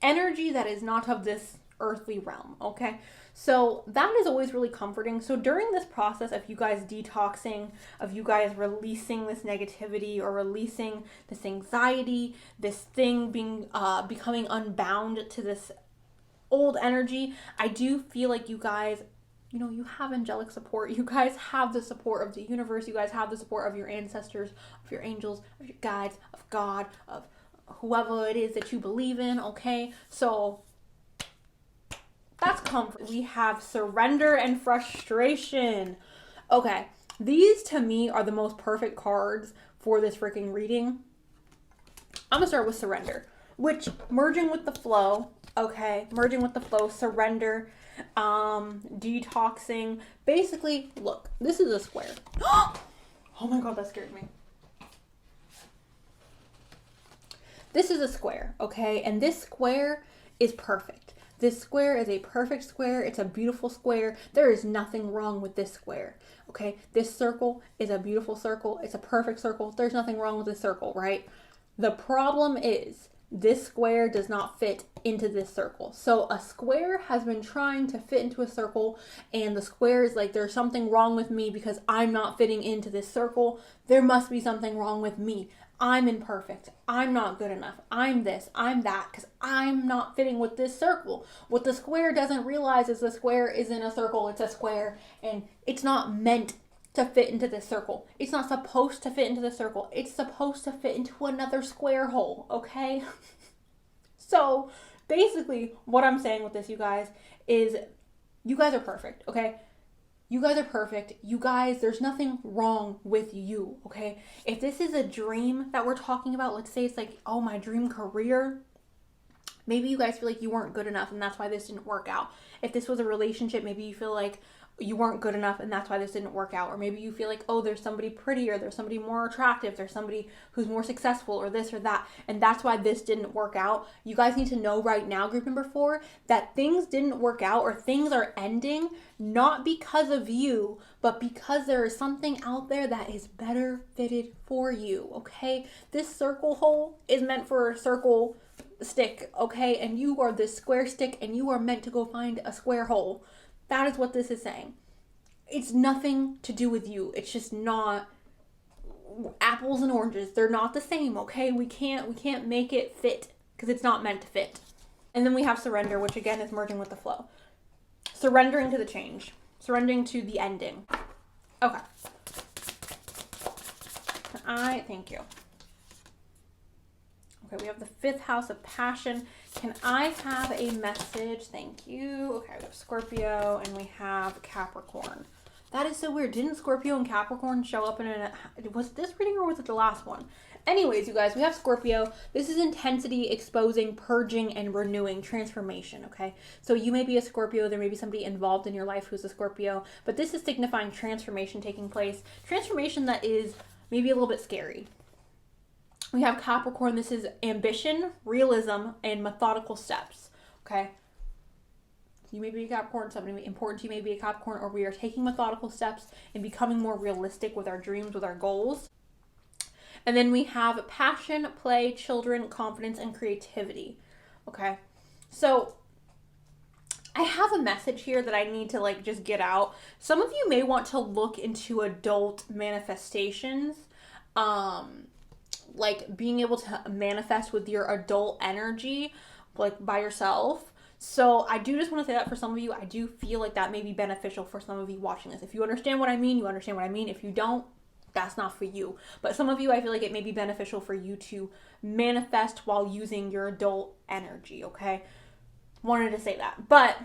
energy that is not of this earthly realm, okay? So that is always really comforting. So during this process of you guys detoxing, of you guys releasing this negativity or releasing this anxiety, this thing being becoming unbound to this old energy, I do feel like you guys, you know, you have angelic support. You guys have the support of the universe. You guys have the support of your ancestors, of your angels, of your guides, of God, of whoever it is that you believe in, okay? So that's comfort. We have surrender and frustration. Okay, these to me are the most perfect cards for this freaking reading. I'm gonna start with surrender, which merging with the flow, okay? Merging with the flow, surrender, detoxing. Basically, look, this is a square. Oh my God, that scared me. This is a square, okay? And this square is perfect. This square is a perfect square. It's a beautiful square. There is nothing wrong with this square, okay? This circle is a beautiful circle. It's a perfect circle. There's nothing wrong with this circle, right? The problem is this square does not fit into this circle. So a square has been trying to fit into a circle, and the square is like, there's something wrong with me because I'm not fitting into this circle. There must be something wrong with me. I'm imperfect. I'm not good enough. I'm this, I'm that, because I'm not fitting with this circle. What the square doesn't realize is the square isn't a circle, it's a square, and it's not meant to fit into this circle. It's not supposed to fit into the circle. It's supposed to fit into another square hole, okay? So basically what I'm saying with this, you guys, is you guys are perfect, okay? You guys are perfect. You guys, there's nothing wrong with you, okay? If this is a dream that we're talking about, let's say it's like, oh, my dream career, maybe you guys feel like you weren't good enough and that's why this didn't work out. If this was a relationship, maybe you feel like you weren't good enough and that's why this didn't work out. Or maybe you feel like, oh, there's somebody prettier, there's somebody more attractive, there's somebody who's more successful, or this or that, and that's why this didn't work out. You guys need to know right now, group number 4, that things didn't work out or things are ending not because of you, but because there is something out there that is better fitted for you, okay? This circle hole is meant for a circle stick, okay? And you are this square stick and you are meant to go find a square hole. That is what this is saying. It's nothing to do with you. It's just not apples and oranges. They're not the same, okay? We can't make it fit because it's not meant to fit. And then we have surrender, which again is merging with the flow. Surrendering to the change. Surrendering to the ending. Okay. Thank you. Okay, we have the 5th house of passion. Can I have a message? Thank you. Okay, we have Scorpio and we have Capricorn. That is so weird. Didn't Scorpio and Capricorn show up in was it this reading or was it the last one? Anyways, you guys, we have Scorpio. This is intensity, exposing, purging, and renewing, transformation, okay? So you may be a Scorpio. There may be somebody involved in your life who's a Scorpio, but this is signifying transformation taking place. Transformation that is maybe a little bit scary. We have Capricorn. This is ambition, realism, and methodical steps, okay? You may be a Capricorn, something important to you may be a Capricorn, or we are taking methodical steps and becoming more realistic with our dreams, with our goals. And then we have passion, play, children, confidence, and creativity, okay? So I have a message here that I need to like just get out. Some of you may want to look into adult manifestations, like being able to manifest with your adult energy, like by yourself. So I do just want to say that for some of you, I do feel like that may be beneficial for some of you watching this. If you understand what I mean, you understand what I mean. If you don't, that's not for you. But some of you, I feel like it may be beneficial for you to manifest while using your adult energy, okay? Wanted to say that. But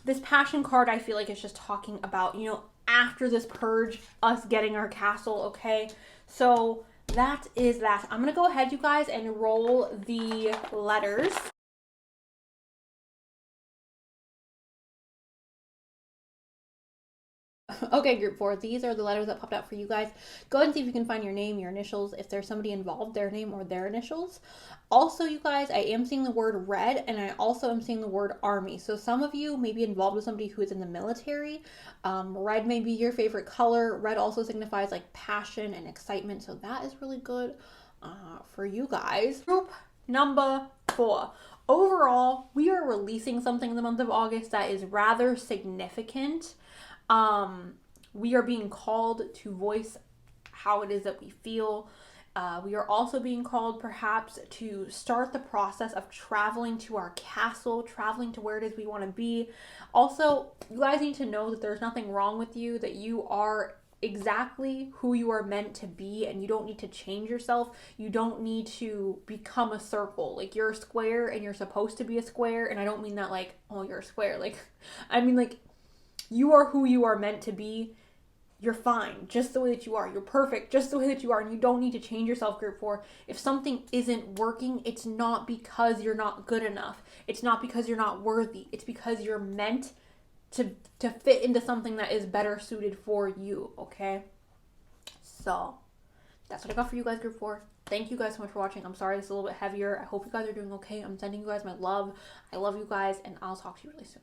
this passion card, I feel like it's just talking about, you know, after this purge, us getting our castle, okay? So that is that. I'm going to go ahead, you guys, and roll the letters. Okay, group 4, these are the letters that popped out for you guys. Go ahead and see if you can find your name, your initials, if there's somebody involved, their name or their initials. Also, you guys, I am seeing the word red, and I also am seeing the word army. So some of you may be involved with somebody who is in the military. Red may be your favorite color. Red also signifies like passion and excitement, so that is really good for you guys. Group number 4. Overall, we are releasing something in the month of August that is rather significant. We are being called to voice how it is that we feel. We are also being called perhaps to start the process of traveling to our castle, traveling to where it is we want to be. Also, you guys need to know that there's nothing wrong with you, that you are exactly who you are meant to be, and you don't need to change yourself. You don't need to become a circle. Like, you're a square and you're supposed to be a square, and I don't mean that like, oh, you're a square. Like, I mean like, you are who you are meant to be. You're fine just the way that you are. You're perfect just the way that you are, and you don't need to change yourself, group 4. If something isn't working, it's not because you're not good enough. It's not because you're not worthy. It's because you're meant to fit into something that is better suited for you, okay? So that's what I got for you guys, group 4. Thank you guys so much for watching. I'm sorry this is a little bit heavier. I hope you guys are doing okay. I'm sending you guys my love. I love you guys, and I'll talk to you really soon.